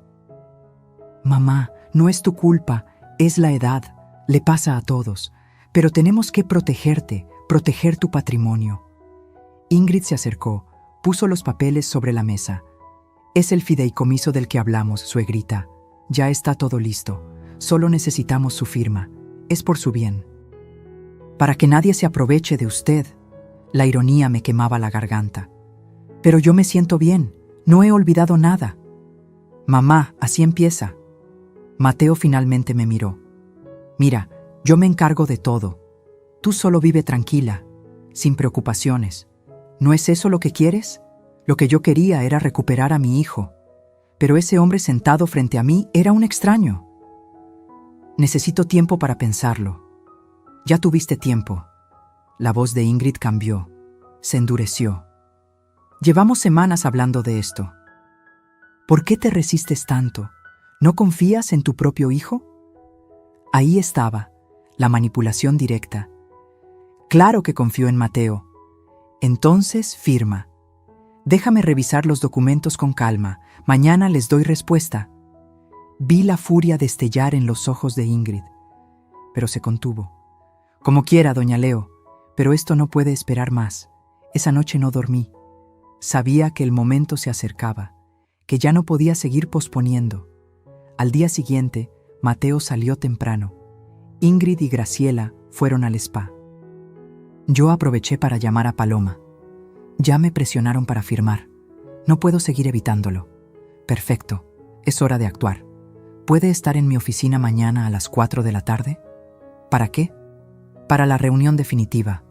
Mamá, no es tu culpa, es la edad, le pasa a todos, pero tenemos que protegerte, proteger tu patrimonio. Ingrid se acercó, puso los papeles sobre la mesa. Es el fideicomiso del que hablamos, suegrita. Ya está todo listo, solo necesitamos su firma. Es por su bien. Para que nadie se aproveche de usted. La ironía me quemaba la garganta. Pero yo me siento bien, no he olvidado nada. Mamá, así empieza. Mateo finalmente me miró. Mira, yo me encargo de todo. Tú solo vive tranquila, sin preocupaciones. ¿No es eso lo que quieres? Lo que yo quería era recuperar a mi hijo. Pero ese hombre sentado frente a mí era un extraño. Necesito tiempo para pensarlo. Ya tuviste tiempo. La voz de Ingrid cambió, se endureció. Llevamos semanas hablando de esto. ¿Por qué te resistes tanto? ¿No confías en tu propio hijo? Ahí estaba, la manipulación directa. Claro que confío en Mateo. Entonces firma. Déjame revisar los documentos con calma. Mañana les doy respuesta. Vi la furia destellar en los ojos de Ingrid, pero se contuvo. Como quiera, doña Leo, pero esto no puede esperar más. Esa noche no dormí. Sabía que el momento se acercaba, que ya no podía seguir posponiendo. Al día siguiente, Mateo salió temprano. Ingrid y Graciela fueron al spa. Yo aproveché para llamar a Paloma. Ya me presionaron para firmar. No puedo seguir evitándolo. Perfecto. Es hora de actuar. ¿Puede estar en mi oficina mañana a las 4 de la tarde? ¿Para qué? Para la reunión definitiva.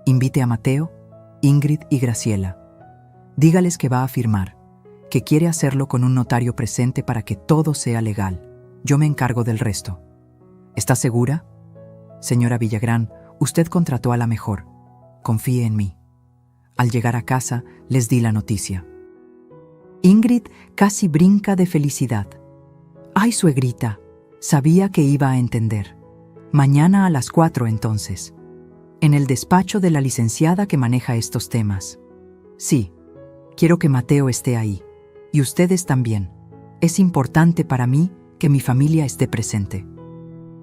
Invite a Mateo, Ingrid y Graciela. Dígales que va a firmar, que quiere hacerlo con un notario presente para que todo sea legal. Yo me encargo del resto. ¿Está segura? Señora Villagrán, usted contrató a la mejor. Confíe en mí. Al llegar a casa, les di la noticia. Ingrid casi brinca de felicidad. ¡Ay, suegrita! Sabía que iba a entender. Mañana a las 4 entonces. En el despacho de la licenciada que maneja estos temas. Sí, quiero que Mateo esté ahí. Y ustedes también. Es importante para mí que mi familia esté presente.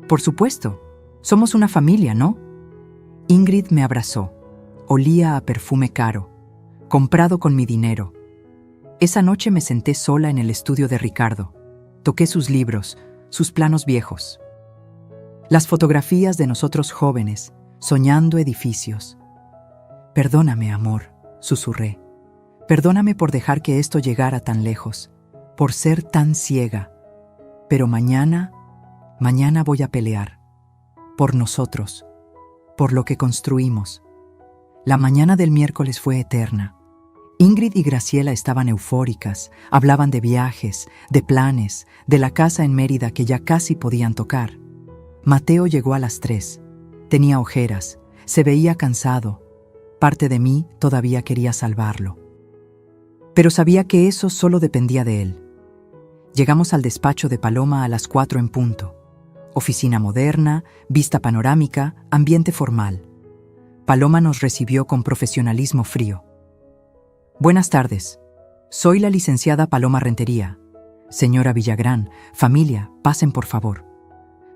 Por supuesto. Somos una familia, ¿no? Ingrid me abrazó. Olía a perfume caro, comprado con mi dinero. Esa noche me senté sola en el estudio de Ricardo. Toqué sus libros, sus planos viejos. Las fotografías de nosotros jóvenes, soñando edificios. Perdóname, amor, susurré. Perdóname por dejar que esto llegara tan lejos, por ser tan ciega. Pero mañana voy a pelear. Por nosotros, por lo que construimos. La mañana del miércoles fue eterna. Ingrid y Graciela estaban eufóricas, hablaban de viajes, de planes, de la casa en Mérida que ya casi podían tocar. Mateo llegó a las 3. Tenía ojeras, se veía cansado. Parte de mí todavía quería salvarlo. Pero sabía que eso solo dependía de él. Llegamos al despacho de Paloma a las 4 en punto. Oficina moderna, vista panorámica, ambiente formal. Paloma nos recibió con profesionalismo frío. Buenas tardes. Soy la licenciada Paloma Rentería. Señora Villagrán, familia, pasen por favor.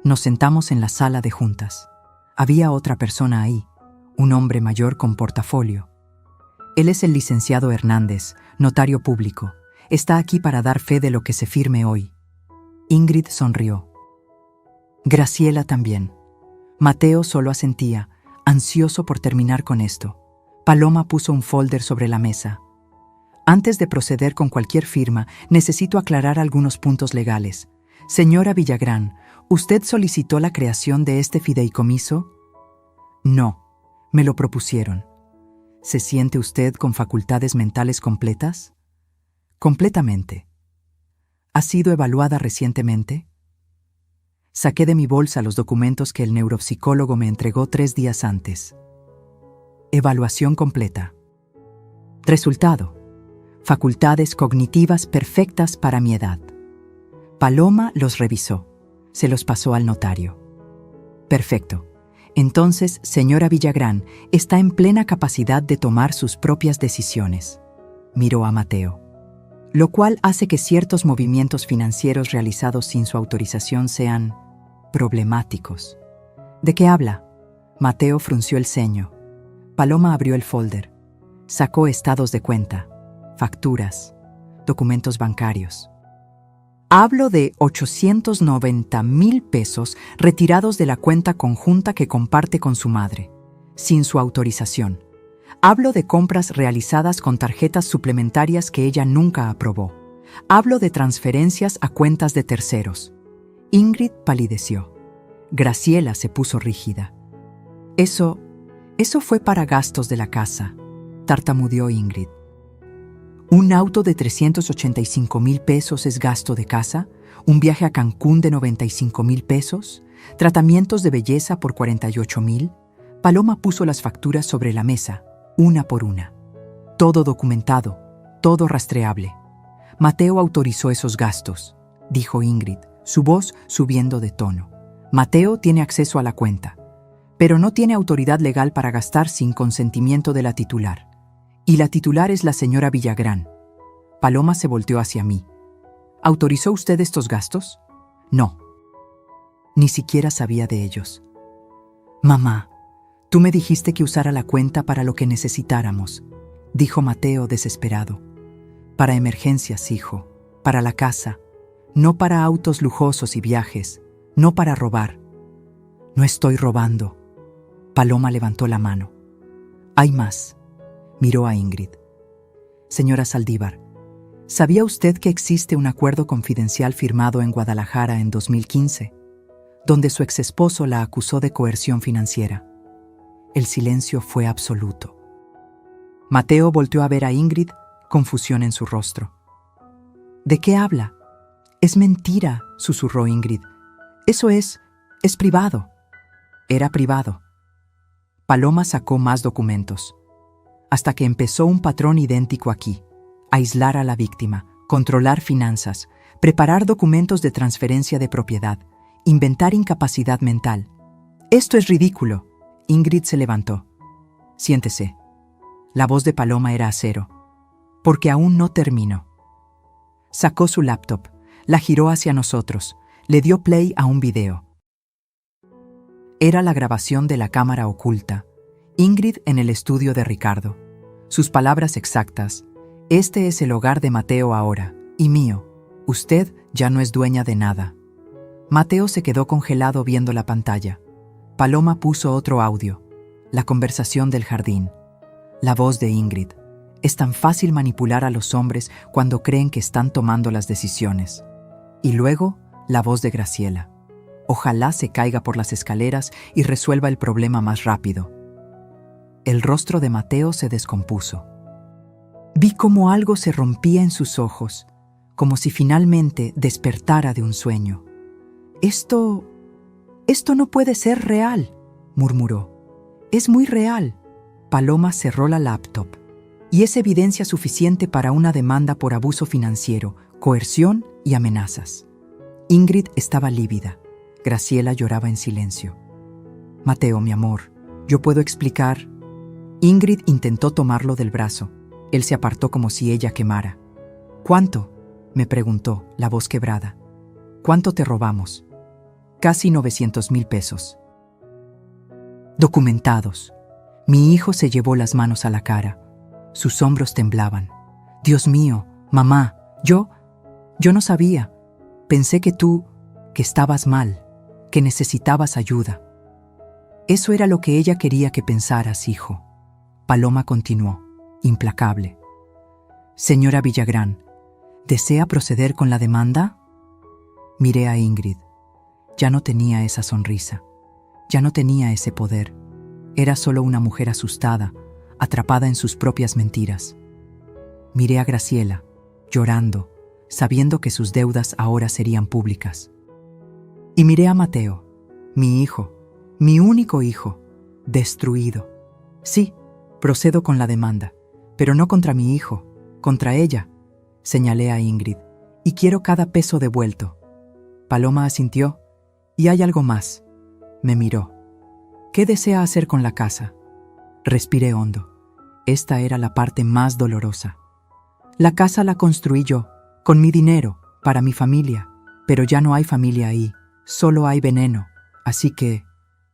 Nos sentamos en la sala de juntas. Había otra persona ahí, un hombre mayor con portafolio. Él es el licenciado Hernández, notario público. Está aquí para dar fe de lo que se firme hoy. Ingrid sonrió. Graciela también. Mateo solo asentía, ansioso por terminar con esto. Paloma puso un folder sobre la mesa. Antes de proceder con cualquier firma, necesito aclarar algunos puntos legales. Señora Villagrán, ¿usted solicitó la creación de este fideicomiso? No, me lo propusieron. ¿Se siente usted con facultades mentales completas? Completamente. ¿Ha sido evaluada recientemente? Saqué de mi bolsa los documentos que el neuropsicólogo me entregó 3 días antes. Evaluación completa. Resultado: facultades cognitivas perfectas para mi edad. Paloma los revisó. Se los pasó al notario. Perfecto. Entonces, señora Villagrán, está en plena capacidad de tomar sus propias decisiones. Miró a Mateo. Lo cual hace que ciertos movimientos financieros realizados sin su autorización sean problemáticos. ¿De qué habla? Mateo frunció el ceño. Paloma abrió el folder. Sacó estados de cuenta, facturas, documentos bancarios. Hablo de 890,000 pesos retirados de la cuenta conjunta que comparte con su madre, sin su autorización. Hablo de compras realizadas con tarjetas suplementarias que ella nunca aprobó. Hablo de transferencias a cuentas de terceros. Ingrid palideció. Graciela se puso rígida. Eso fue para gastos de la casa, tartamudeó Ingrid. ¿Un auto de 385,000 pesos es gasto de casa? ¿Un viaje a Cancún de 95,000 pesos? ¿Tratamientos de belleza por 48,000? Paloma puso las facturas sobre la mesa, una por una. Todo documentado, todo rastreable. Mateo autorizó esos gastos, dijo Ingrid, su voz subiendo de tono. Mateo tiene acceso a la cuenta, pero no tiene autoridad legal para gastar sin consentimiento de la titular. Y la titular es la señora Villagrán. Paloma se volteó hacia mí. ¿Autorizó usted estos gastos? No. Ni siquiera sabía de ellos. Mamá, tú me dijiste que usara la cuenta para lo que necesitáramos, dijo Mateo desesperado. Para emergencias, hijo, para la casa, no para autos lujosos y viajes, no para robar. No estoy robando. Paloma levantó la mano. Hay más. Miró a Ingrid. Señora Saldívar, ¿Sabía usted que existe un acuerdo confidencial firmado en Guadalajara en 2015, donde su exesposo la acusó de coerción financiera? El silencio fue absoluto. Mateo volteó a ver a Ingrid, confusión en su rostro. ¿De qué habla? Es mentira, susurró Ingrid. Eso es privado. Era privado. Paloma sacó más documentos, hasta que empezó un patrón idéntico aquí: aislar a la víctima, controlar finanzas, preparar documentos de transferencia de propiedad, inventar incapacidad mental. Esto es ridículo. Ingrid se levantó. Siéntese. La voz de Paloma era acero. Porque aún no terminó. Sacó su laptop, la giró hacia nosotros, le dio play a un video. Era la grabación de la cámara oculta. Ingrid en el estudio de Ricardo. Sus palabras exactas: este es el hogar de Mateo ahora, y mío. Usted ya no es dueña de nada. Mateo se quedó congelado viendo la pantalla. Paloma puso otro audio. La conversación del jardín. La voz de Ingrid. Es tan fácil manipular a los hombres cuando creen que están tomando las decisiones. Y luego, la voz de Graciela. Ojalá se caiga por las escaleras y resuelva el problema más rápido. El rostro de Mateo se descompuso. Vi cómo algo se rompía en sus ojos, como si finalmente despertara de un sueño. Esto no puede ser real, murmuró. Es muy real. Paloma cerró la laptop. Y es evidencia suficiente para una demanda por abuso financiero, coerción y amenazas. Ingrid estaba lívida. Graciela lloraba en silencio. Mateo, mi amor, ¿yo puedo explicar? Ingrid intentó tomarlo del brazo. Él se apartó como si ella quemara. ¿Cuánto?, me preguntó, la voz quebrada. ¿Cuánto te robamos? Casi 900,000 pesos. Documentados. Mi hijo se llevó las manos a la cara. Sus hombros temblaban. Dios mío, mamá, yo no sabía. Pensé que estabas mal, que necesitabas ayuda. Eso era lo que ella quería que pensaras, hijo. Paloma continuó, implacable. Señora Villagrán, ¿desea proceder con la demanda? Miré a Ingrid. Ya no tenía esa sonrisa. Ya no tenía ese poder. Era solo una mujer asustada, atrapada en sus propias mentiras. Miré a Graciela, llorando, sabiendo que sus deudas ahora serían públicas. Y miré a Mateo, mi hijo, mi único hijo, destruido. Sí, procedo con la demanda, pero no contra mi hijo, contra ella, señalé a Ingrid, y quiero cada peso devuelto. Paloma asintió. Y hay algo más. Me miró. ¿Qué desea hacer con la casa? Respiré hondo. Esta era la parte más dolorosa. La casa la construí yo, con mi dinero, para mi familia, pero ya no hay familia ahí, solo hay veneno, así que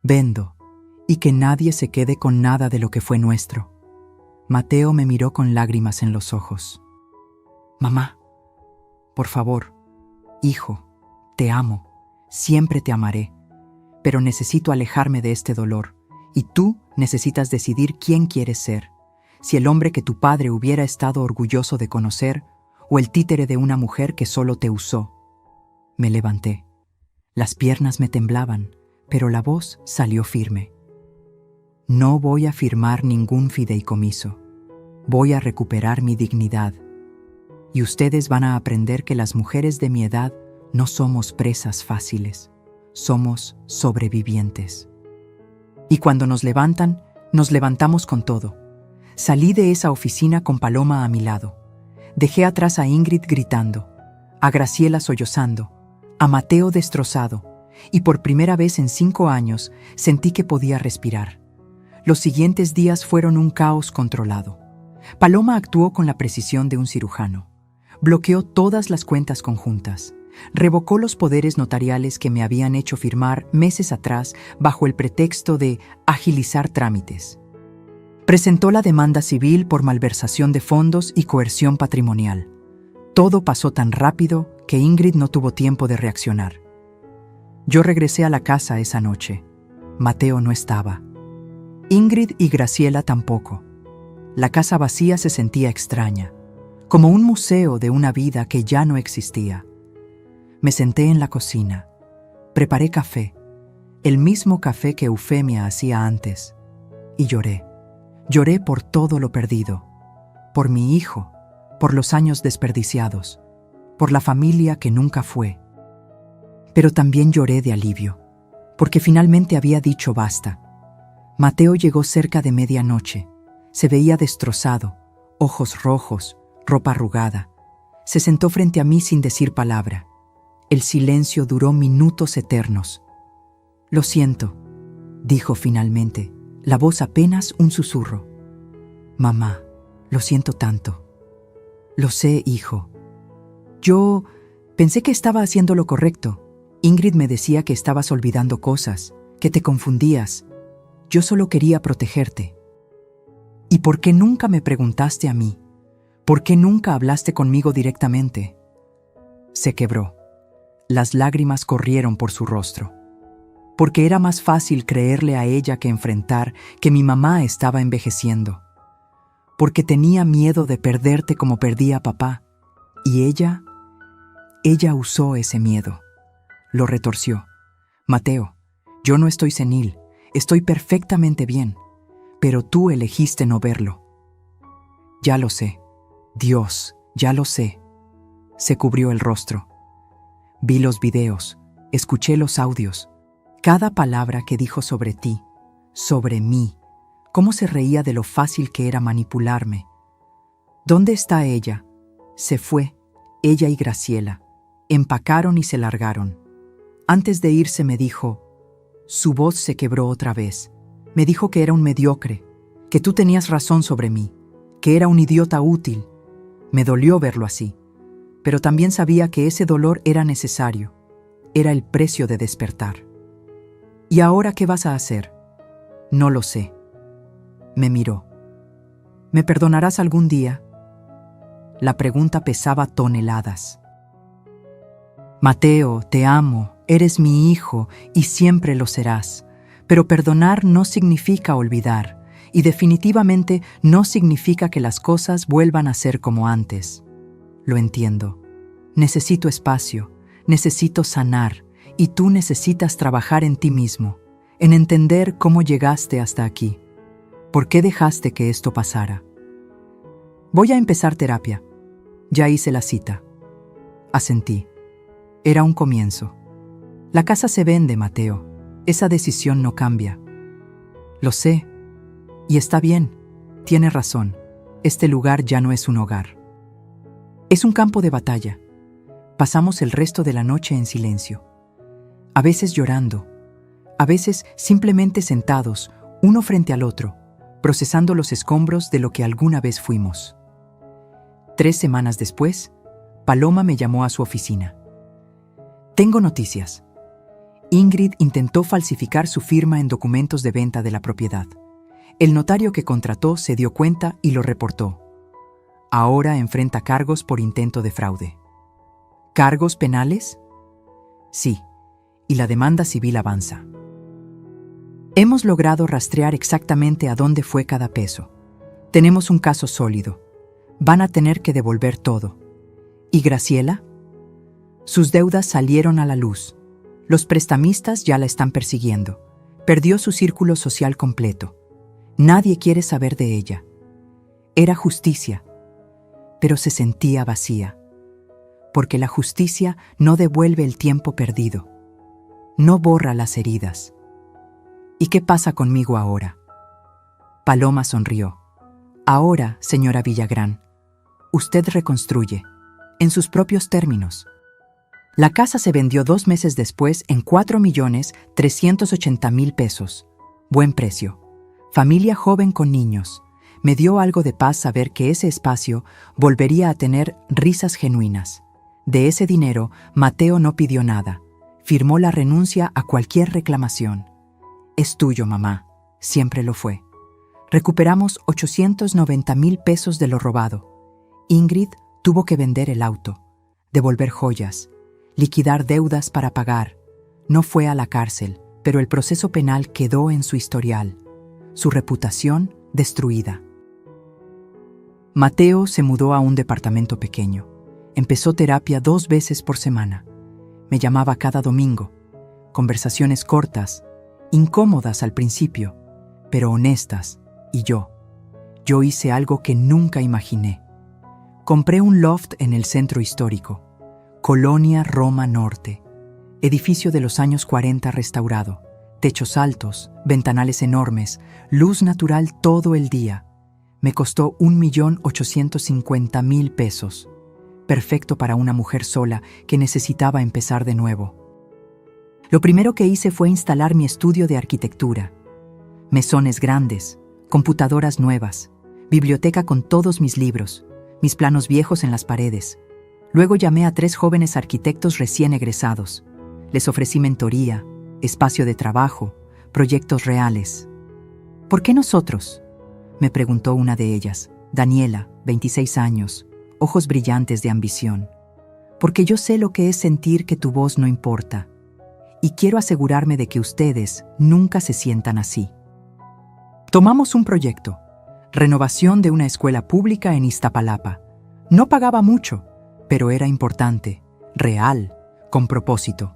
vendo, y que nadie se quede con nada de lo que fue nuestro. Mateo me miró con lágrimas en los ojos. Mamá, por favor, hijo, te amo, siempre te amaré, pero necesito alejarme de este dolor, y tú necesitas decidir quién quieres ser, si el hombre que tu padre hubiera estado orgulloso de conocer, o el títere de una mujer que solo te usó. Me levanté. Las piernas me temblaban, pero la voz salió firme. No voy a firmar ningún fideicomiso. Voy a recuperar mi dignidad. Y ustedes van a aprender que las mujeres de mi edad no somos presas fáciles. Somos sobrevivientes. Y cuando nos levantan, nos levantamos con todo. Salí de esa oficina con Paloma a mi lado. Dejé atrás a Ingrid gritando, a Graciela sollozando, a Mateo destrozado, y por primera vez en 5 años sentí que podía respirar. Los siguientes días fueron un caos controlado. Paloma actuó con la precisión de un cirujano. Bloqueó todas las cuentas conjuntas. Revocó los poderes notariales que me habían hecho firmar meses atrás bajo el pretexto de agilizar trámites. Presentó la demanda civil por malversación de fondos y coerción patrimonial. Todo pasó tan rápido que Ingrid no tuvo tiempo de reaccionar. Yo regresé a la casa esa noche. Mateo no estaba. Ingrid y Graciela tampoco. La casa vacía se sentía extraña. como un museo de una vida que ya no existía. Me senté en la cocina, preparé café, el mismo café que Eufemia hacía antes, y lloré. Lloré por todo lo perdido, por mi hijo, por los años desperdiciados, por la familia que nunca fue. Pero también lloré de alivio, porque finalmente había dicho basta. Mateo llegó cerca de medianoche. Se veía destrozado, ojos rojos, ropa arrugada. Se sentó frente a mí sin decir palabra. El silencio duró minutos eternos. «Lo siento», dijo finalmente, la voz apenas un susurro. «Mamá, lo siento tanto». «Lo sé, hijo. Yo pensé que estaba haciendo lo correcto. Ingrid me decía que estabas olvidando cosas, que te confundías. Yo solo quería protegerte». «¿Y por qué nunca me preguntaste a mí? ¿Por qué nunca hablaste conmigo directamente?» Se quebró. Las lágrimas corrieron por su rostro. Porque era más fácil creerle a ella que enfrentar que mi mamá estaba envejeciendo. Porque tenía miedo de perderte como perdí a papá. Y ella usó ese miedo. Lo retorció. «Mateo, yo no estoy senil, estoy perfectamente bien, pero tú elegiste no verlo». «Ya lo sé. Dios, ya lo sé». Se cubrió el rostro. Vi los videos, escuché los audios. Cada palabra que dijo sobre ti, sobre mí, cómo se reía de lo fácil que era manipularme. ¿Dónde está ella? Se fue, ella y Graciela. Empacaron y se largaron. Antes de irse me dijo, su voz se quebró otra vez. Me dijo que era un mediocre, que tú tenías razón sobre mí, que era un idiota útil. Me dolió verlo así, pero también sabía que ese dolor era necesario. Era el precio de despertar. «¿Y ahora qué vas a hacer?» «No lo sé». Me miró. «¿Me perdonarás algún día?» La pregunta pesaba toneladas. «Mateo, te amo, eres mi hijo y siempre lo serás. Pero perdonar no significa olvidar, y definitivamente no significa que las cosas vuelvan a ser como antes. Lo entiendo. Necesito espacio, necesito sanar, y tú necesitas trabajar en ti mismo, en entender cómo llegaste hasta aquí. ¿Por qué dejaste que esto pasara?» «Voy a empezar terapia. Ya hice la cita». Asentí. Era un comienzo. «La casa se vende, Mateo. Esa decisión no cambia». «Lo sé. Y está bien. Tienes razón. Este lugar ya no es un hogar. Es un campo de batalla». Pasamos el resto de la noche en silencio. A veces llorando, a veces simplemente sentados, uno frente al otro, procesando los escombros de lo que alguna vez fuimos. 3 semanas después, Paloma me llamó a su oficina. «Tengo noticias. Ingrid intentó falsificar su firma en documentos de venta de la propiedad. El notario que contrató se dio cuenta y lo reportó. Ahora enfrenta cargos por intento de fraude». «¿Cargos penales?» «Sí, y la demanda civil avanza. Hemos logrado rastrear exactamente a dónde fue cada peso. Tenemos un caso sólido. Van a tener que devolver todo». «¿Y Graciela?» «Sus deudas salieron a la luz. Los prestamistas ya la están persiguiendo. Perdió su círculo social completo. Nadie quiere saber de ella. Era justicia, pero se sentía vacía. Porque la justicia no devuelve el tiempo perdido. No borra las heridas. ¿Y qué pasa conmigo ahora?» Paloma sonrió. «Ahora, señora Villagrán, usted reconstruye, en sus propios términos». La casa se vendió 2 meses después en 4.380.000 pesos. Buen precio. Familia joven con niños. Me dio algo de paz saber que ese espacio volvería a tener risas genuinas. De ese dinero, Mateo no pidió nada. Firmó la renuncia a cualquier reclamación. «Es tuyo, mamá. Siempre lo fue». Recuperamos 890.000 pesos de lo robado. Ingrid tuvo que vender el auto, devolver joyas, liquidar deudas para pagar. No fue a la cárcel, pero el proceso penal quedó en su historial. Su reputación destruida. Mateo se mudó a un departamento pequeño. Empezó terapia 2 veces por semana. Me llamaba cada domingo. Conversaciones cortas, incómodas al principio, pero honestas. Y yo hice algo que nunca imaginé. Compré un loft en el centro histórico, Colonia Roma Norte, edificio de los años 40 restaurado, techos altos, ventanales enormes, luz natural todo el día. Me costó 1.850.000 pesos. Perfecto para una mujer sola que necesitaba empezar de nuevo. Lo primero que hice fue instalar mi estudio de arquitectura. Mesones grandes, computadoras nuevas, biblioteca con todos mis libros, mis planos viejos en las paredes. Luego llamé a 3 jóvenes arquitectos recién egresados. Les ofrecí mentoría, espacio de trabajo, proyectos reales. ¿Por qué nosotros?, me preguntó una de ellas, Daniela, 26 años, ojos brillantes de ambición. Porque yo sé lo que es sentir que tu voz no importa. Y quiero asegurarme de que ustedes nunca se sientan así. Tomamos un proyecto, renovación de una escuela pública en Iztapalapa. No pagaba mucho, pero era importante, real, con propósito.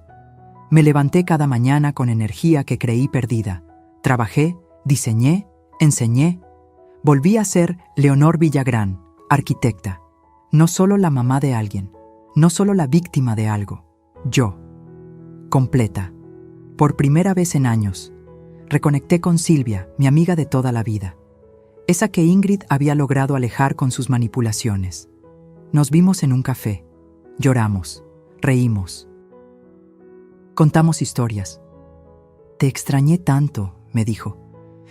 Me levanté cada mañana con energía que creí perdida. Trabajé, diseñé, enseñé. Volví a ser Leonor Villagrán, arquitecta. No solo la mamá de alguien, no solo la víctima de algo. Yo, completa. Por primera vez en años, reconecté con Silvia, mi amiga de toda la vida. Esa que Ingrid había logrado alejar con sus manipulaciones. Nos vimos en un café. Lloramos, reímos. Contamos historias. Te extrañé tanto, me dijo,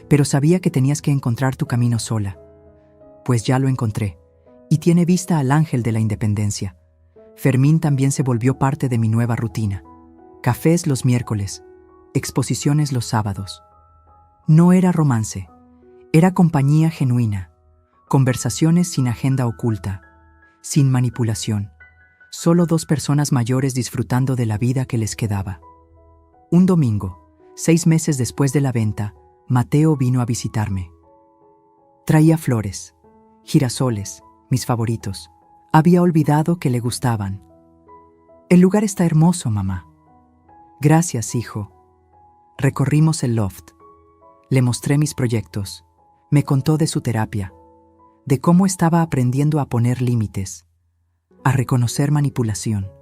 pero sabía que tenías que encontrar tu camino sola. Pues ya lo encontré, y tiene vista al ángel de la independencia. Fermín también se volvió parte de mi nueva rutina. Cafés los miércoles, exposiciones los sábados. No era romance, era compañía genuina, conversaciones sin agenda oculta, sin manipulación. Solo 2 personas mayores disfrutando de la vida que les quedaba. Un domingo, 6 meses después de la venta, Mateo vino a visitarme. Traía flores, girasoles, mis favoritos. Había olvidado que le gustaban. El lugar está hermoso, mamá. Gracias, hijo. Recorrimos el loft. Le mostré mis proyectos. Me contó de su terapia, de cómo estaba aprendiendo a poner límites, a reconocer manipulación,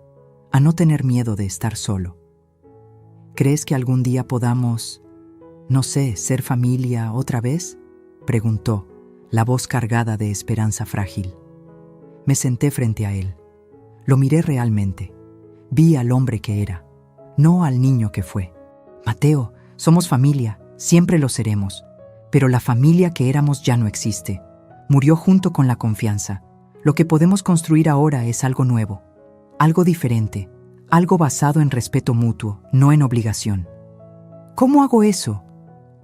a no tener miedo de estar solo. ¿Crees que algún día podamos, no sé, ser familia otra vez?, preguntó, la voz cargada de esperanza frágil. Me senté frente a él. Lo miré realmente. Vi al hombre que era, no al niño que fue. Mateo, somos familia, siempre lo seremos, pero la familia que éramos ya no existe. Murió junto con la confianza. Lo que podemos construir ahora es algo nuevo, algo diferente, algo basado en respeto mutuo, no en obligación. ¿Cómo hago eso?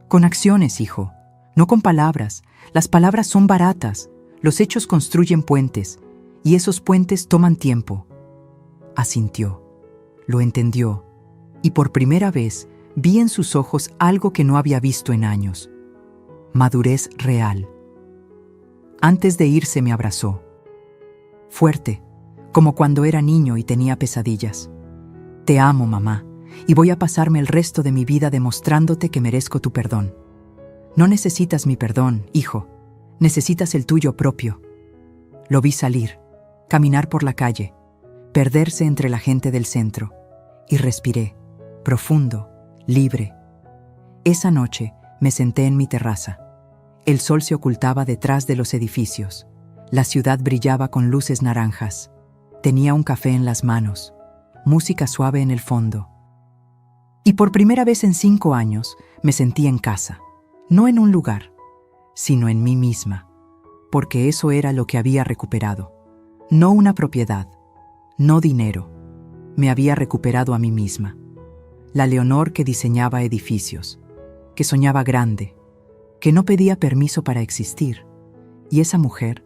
Con acciones, hijo, no con palabras. Las palabras son baratas, los hechos construyen puentes, y esos puentes toman tiempo. Asintió, lo entendió, y por primera vez vi en sus ojos algo que no había visto en años. Madurez real. Antes de irse me abrazó. Fuerte, como cuando era niño y tenía pesadillas. Te amo, mamá, y voy a pasarme el resto de mi vida demostrándote que merezco tu perdón. No necesitas mi perdón, hijo, necesitas el tuyo propio. Lo vi salir, caminar por la calle, perderse entre la gente del centro, y respiré, profundo, libre. Esa noche me senté en mi terraza. El sol se ocultaba detrás de los edificios. La ciudad brillaba con luces naranjas. Tenía un café en las manos, música suave en el fondo. Y por primera vez en 5 años me sentí en casa, no en un lugar, sino en mí misma, porque eso era lo que había recuperado. No una propiedad, no dinero. Me había recuperado a mí misma. La Leonor que diseñaba edificios, que soñaba grande, que no pedía permiso para existir. Y esa mujer,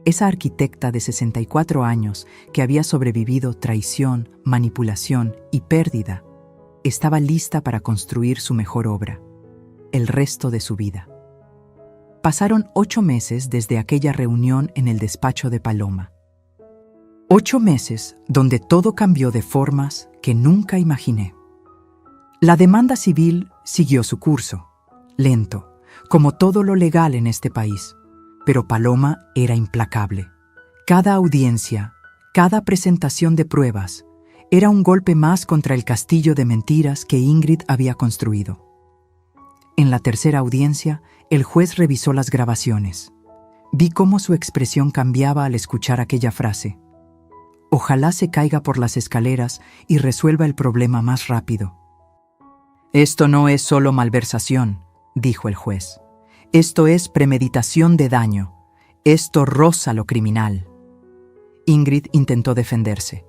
esa arquitecta de 64 años que había sobrevivido traición, manipulación y pérdida, estaba lista para construir su mejor obra, el resto de su vida. Pasaron 8 meses desde aquella reunión en el despacho de Paloma. 8 meses donde todo cambió de formas que nunca imaginé. La demanda civil siguió su curso, lento, como todo lo legal en este país, pero Paloma era implacable. Cada audiencia, cada presentación de pruebas, era un golpe más contra el castillo de mentiras que Ingrid había construido. En la tercera audiencia, el juez revisó las grabaciones. Vi cómo su expresión cambiaba al escuchar aquella frase. Ojalá se caiga por las escaleras y resuelva el problema más rápido. Esto no es solo malversación, dijo el juez. Esto es premeditación de daño. Esto roza lo criminal. Ingrid intentó defenderse.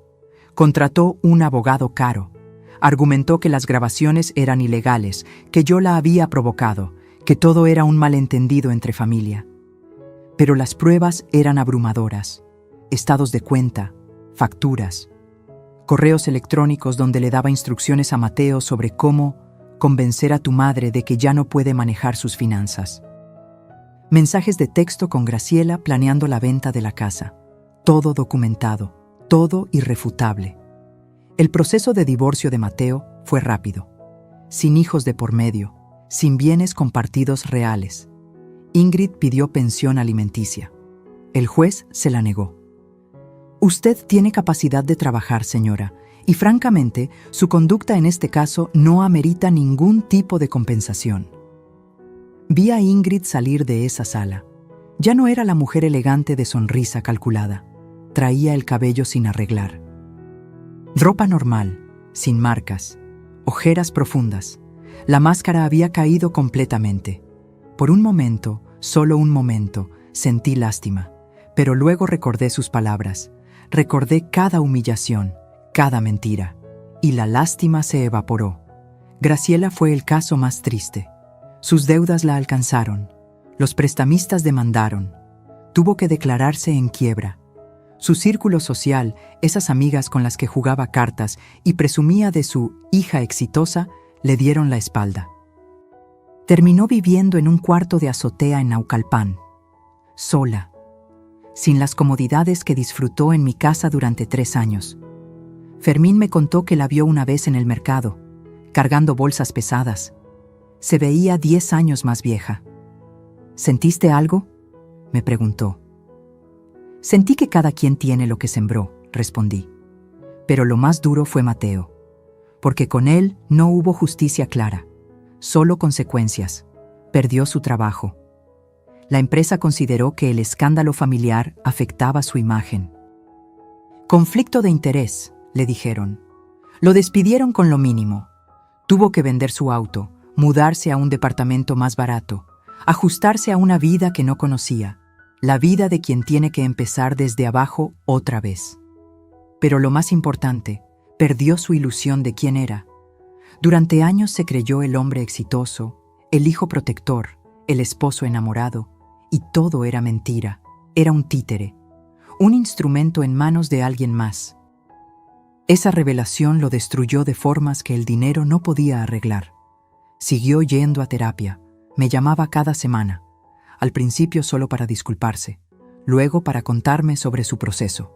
Contrató un abogado caro. Argumentó que las grabaciones eran ilegales, que yo la había provocado, que todo era un malentendido entre familia. Pero las pruebas eran abrumadoras. Estados de cuenta, facturas, correos electrónicos donde le daba instrucciones a Mateo sobre cómo convencer a tu madre de que ya no puede manejar sus finanzas. Mensajes de texto con Graciela planeando la venta de la casa. Todo documentado, todo irrefutable. El proceso de divorcio de Mateo fue rápido, sin hijos de por medio, sin bienes compartidos reales. Ingrid pidió pensión alimenticia. El juez se la negó. Usted tiene capacidad de trabajar, señora, y francamente, su conducta en este caso no amerita ningún tipo de compensación. Vi a Ingrid salir de esa sala. Ya no era la mujer elegante de sonrisa calculada. Traía el cabello sin arreglar. Ropa normal, sin marcas, ojeras profundas. La máscara había caído completamente. Por un momento, solo un momento, sentí lástima, pero luego recordé sus palabras. Recordé cada humillación, cada mentira, y la lástima se evaporó. Graciela fue el caso más triste. Sus deudas la alcanzaron. Los prestamistas demandaron. Tuvo que declararse en quiebra. Su círculo social, esas amigas con las que jugaba cartas y presumía de su hija exitosa, le dieron la espalda. Terminó viviendo en un cuarto de azotea en Naucalpan, sola, sin las comodidades que disfrutó en mi casa durante 3 años. Fermín me contó que la vio una vez en el mercado, cargando bolsas pesadas. Se veía 10 años más vieja. ¿Sentiste algo?, me preguntó. Sentí que cada quien tiene lo que sembró, respondí. Pero lo más duro fue Mateo, porque con él no hubo justicia clara, solo consecuencias. Perdió su trabajo. La empresa consideró que el escándalo familiar afectaba su imagen. Conflicto de interés, le dijeron. Lo despidieron con lo mínimo. Tuvo que vender su auto, mudarse a un departamento más barato, ajustarse a una vida que no conocía. La vida de quien tiene que empezar desde abajo otra vez. Pero lo más importante, perdió su ilusión de quién era. Durante años se creyó el hombre exitoso, el hijo protector, el esposo enamorado, y todo era mentira, era un títere, un instrumento en manos de alguien más. Esa revelación lo destruyó de formas que el dinero no podía arreglar. Siguió yendo a terapia, me llamaba cada semana. Al principio solo para disculparse, luego para contarme sobre su proceso.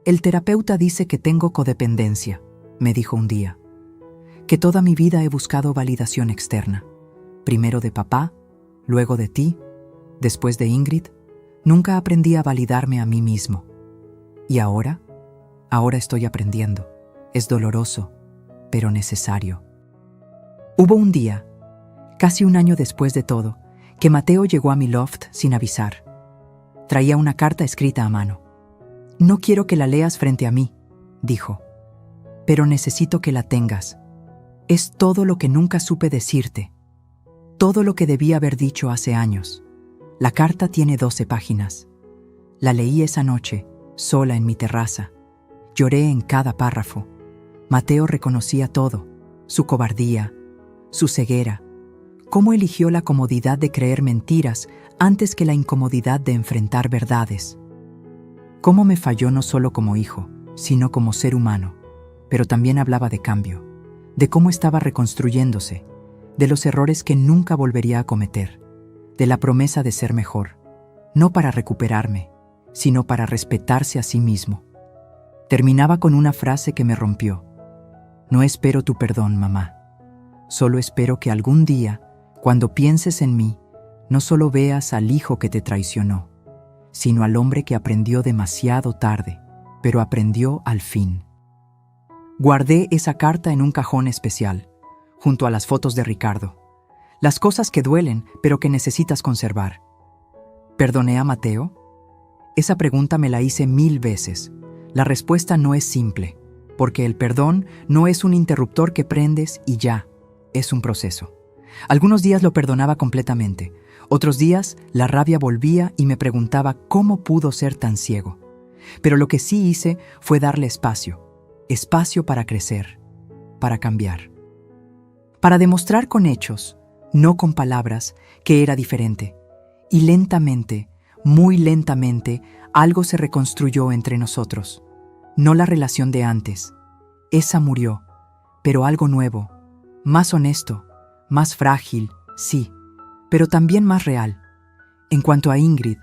El terapeuta dice que tengo codependencia, me dijo un día, que toda mi vida he buscado validación externa, primero de papá, luego de ti, después de Ingrid. Nunca aprendí a validarme a mí mismo. Y ahora estoy aprendiendo. Es doloroso, pero necesario. Hubo un día, casi un año después de todo, que Mateo llegó a mi loft sin avisar. Traía una carta escrita a mano. No quiero que la leas frente a mí, dijo, pero necesito que la tengas. Es todo lo que nunca supe decirte, todo lo que debí haber dicho hace años. La carta tiene 12 páginas. La leí esa noche, sola en mi terraza. Lloré en cada párrafo. Mateo reconocía todo, su cobardía, su ceguera. Cómo eligió la comodidad de creer mentiras antes que la incomodidad de enfrentar verdades. Cómo me falló no solo como hijo, sino como ser humano. Pero también hablaba de cambio, de cómo estaba reconstruyéndose, de los errores que nunca volvería a cometer, de la promesa de ser mejor, no para recuperarme, sino para respetarse a sí mismo. Terminaba con una frase que me rompió. No espero tu perdón, mamá. Solo espero que algún día, cuando pienses en mí, no solo veas al hijo que te traicionó, sino al hombre que aprendió demasiado tarde, pero aprendió al fin. Guardé esa carta en un cajón especial, junto a las fotos de Ricardo. Las cosas que duelen, pero que necesitas conservar. ¿Perdoné a Mateo? Esa pregunta me la hice 1000 veces. La respuesta no es simple, porque el perdón no es un interruptor que prendes y ya, es un proceso. Algunos días lo perdonaba completamente, otros días la rabia volvía y me preguntaba cómo pudo ser tan ciego. Pero lo que sí hice fue darle espacio para crecer, para cambiar. Para demostrar con hechos, no con palabras, que era diferente. Y lentamente, muy lentamente, algo se reconstruyó entre nosotros. No la relación de antes. Esa murió, pero algo nuevo, más honesto, más frágil, sí, pero también más real. En cuanto a Ingrid,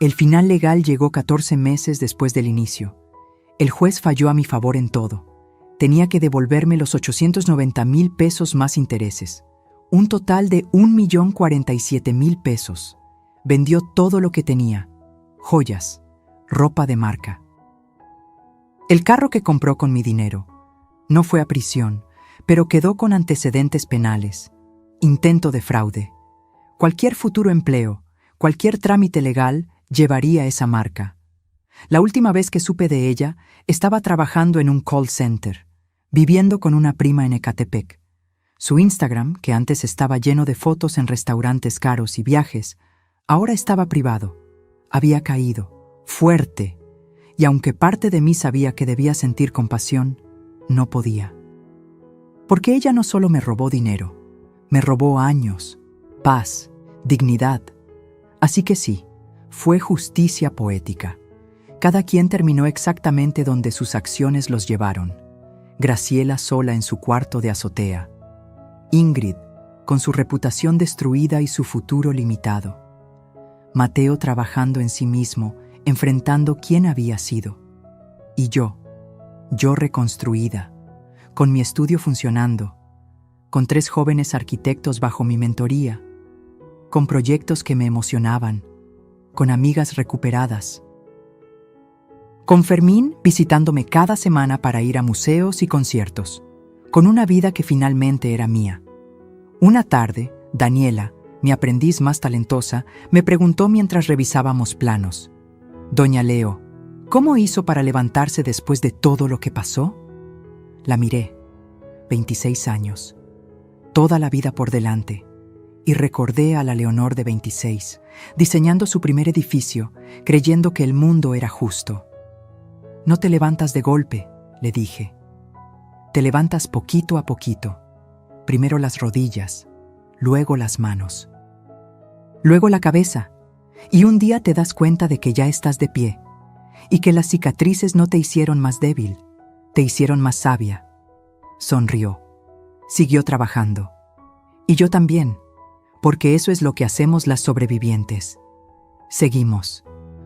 el final legal llegó 14 meses después del inicio. El juez falló a mi favor en todo. Tenía que devolverme los 890,000 pesos más intereses. Un total de 1,047,000 pesos. Vendió todo lo que tenía. Joyas, ropa de marca. El carro que compró con mi dinero. No fue a prisión, pero quedó con antecedentes penales. Intento de fraude. Cualquier futuro empleo, cualquier trámite legal llevaría esa marca. La última vez que supe de ella, estaba trabajando en un call center, viviendo con una prima en Ecatepec. Su Instagram, que antes estaba lleno de fotos en restaurantes caros y viajes, ahora estaba privado. Había caído, fuerte, y aunque parte de mí sabía que debía sentir compasión, no podía. Porque ella no solo me robó dinero, me robó años, paz, dignidad. Así que sí, fue justicia poética. Cada quien terminó exactamente donde sus acciones los llevaron. Graciela sola en su cuarto de azotea. Ingrid, con su reputación destruida y su futuro limitado. Mateo trabajando en sí mismo, enfrentando quién había sido. Y yo reconstruida, con mi estudio funcionando, con 3 jóvenes arquitectos bajo mi mentoría, con proyectos que me emocionaban, con amigas recuperadas. Con Fermín visitándome cada semana para ir a museos y conciertos, con una vida que finalmente era mía. Una tarde, Daniela, mi aprendiz más talentosa, me preguntó mientras revisábamos planos: «Doña Leo, ¿cómo hizo para levantarse después de todo lo que pasó?». La miré, 26 años, toda la vida por delante, y recordé a la Leonor de 26, diseñando su primer edificio, creyendo que el mundo era justo. «No te levantas de golpe», le dije. «Te levantas poquito a poquito. Primero las rodillas, luego las manos, luego la cabeza, y un día te das cuenta de que ya estás de pie, y que las cicatrices no te hicieron más débil, te hicieron más sabia». Sonrió. Siguió trabajando. Y yo también, porque eso es lo que hacemos las sobrevivientes. Seguimos,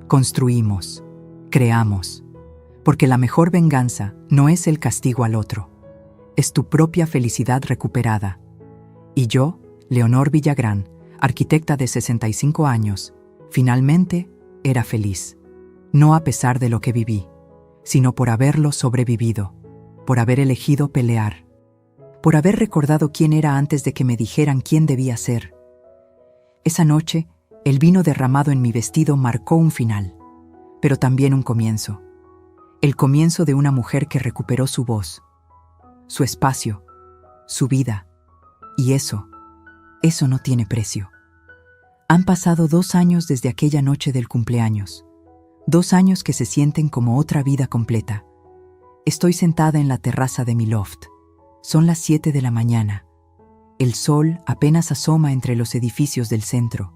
construimos, creamos. Porque la mejor venganza no es el castigo al otro, es tu propia felicidad recuperada. Y yo, Leonor Villagrán, arquitecta de 65 años, finalmente era feliz. No a pesar de lo que viví, sino por haberlo sobrevivido, por haber elegido pelear, por haber recordado quién era antes de que me dijeran quién debía ser. Esa noche, el vino derramado en mi vestido marcó un final, pero también un comienzo. El comienzo de una mujer que recuperó su voz, su espacio, su vida. Y eso no tiene precio. Han pasado 2 años desde aquella noche del cumpleaños. 2 años que se sienten como otra vida completa. Estoy sentada en la terraza de mi loft. Son las 7 de la mañana. El sol apenas asoma entre los edificios del centro.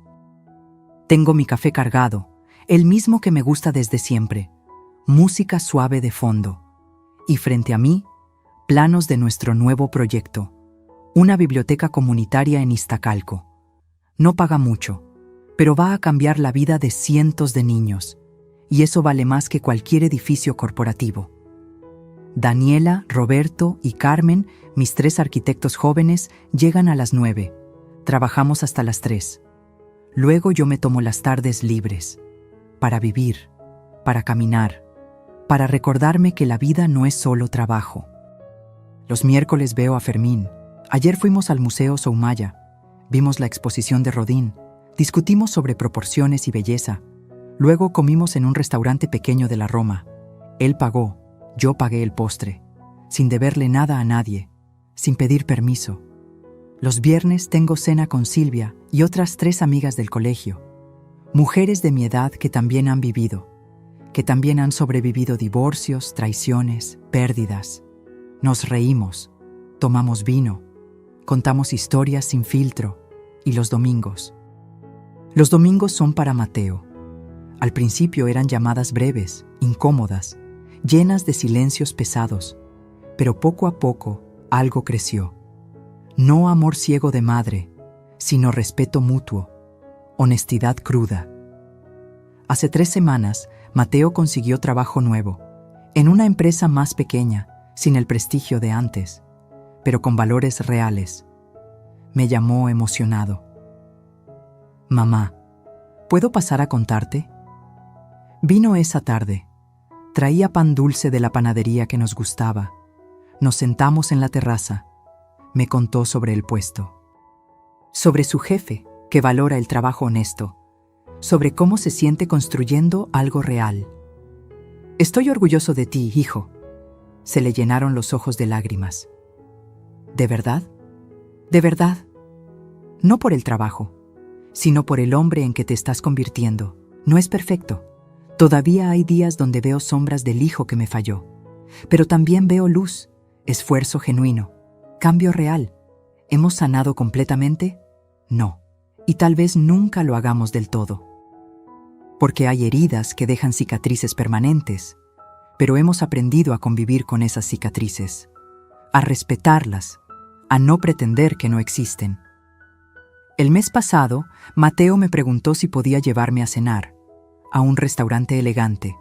Tengo mi café cargado, el mismo que me gusta desde siempre. Música suave de fondo. Y frente a mí, planos de nuestro nuevo proyecto. Una biblioteca comunitaria en Iztacalco. No paga mucho, pero va a cambiar la vida de cientos de niños, y eso vale más que cualquier edificio corporativo. Daniela, Roberto y Carmen, mis 3 arquitectos jóvenes, llegan a las 9. Trabajamos hasta las 3. Luego yo me tomo las tardes libres, para vivir, para caminar, para recordarme que la vida no es solo trabajo. Los miércoles veo a Fermín. Ayer fuimos al Museo Soumaya, vimos la exposición de Rodin, discutimos sobre proporciones y belleza. Luego comimos en un restaurante pequeño de la Roma. Él pagó, yo pagué el postre, sin deberle nada a nadie, sin pedir permiso. Los viernes tengo cena con Silvia y otras 3 amigas del colegio, mujeres de mi edad que también han vivido, que también han sobrevivido divorcios, traiciones, pérdidas. Nos reímos, tomamos vino, contamos historias sin filtro, y los domingos. Los domingos son para Mateo. Al principio eran llamadas breves, incómodas, llenas de silencios pesados, pero poco a poco algo creció. No amor ciego de madre, sino respeto mutuo, honestidad cruda. Hace 3 semanas, Mateo consiguió trabajo nuevo, en una empresa más pequeña, sin el prestigio de antes, pero con valores reales. Me llamó emocionado. «Mamá, ¿puedo pasar a contarte?» Vino esa tarde. Traía pan dulce de la panadería que nos gustaba. Nos sentamos en la terraza. Me contó sobre el puesto. Sobre su jefe, que valora el trabajo honesto. Sobre cómo se siente construyendo algo real. «Estoy orgulloso de ti, hijo». Se le llenaron los ojos de lágrimas. ¿De verdad? ¿De verdad? No por el trabajo, sino por el hombre en que te estás convirtiendo. No es perfecto. Todavía hay días donde veo sombras del hijo que me falló. Pero también veo luz, esfuerzo genuino, cambio real. ¿Hemos sanado completamente? No. Y tal vez nunca lo hagamos del todo. Porque hay heridas que dejan cicatrices permanentes, pero hemos aprendido a convivir con esas cicatrices, a respetarlas, a no pretender que no existen. El mes pasado, Mateo me preguntó si podía llevarme a cenar, a un restaurante elegante.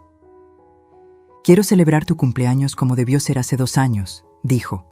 «Quiero celebrar tu cumpleaños como debió ser hace 2 años», dijo.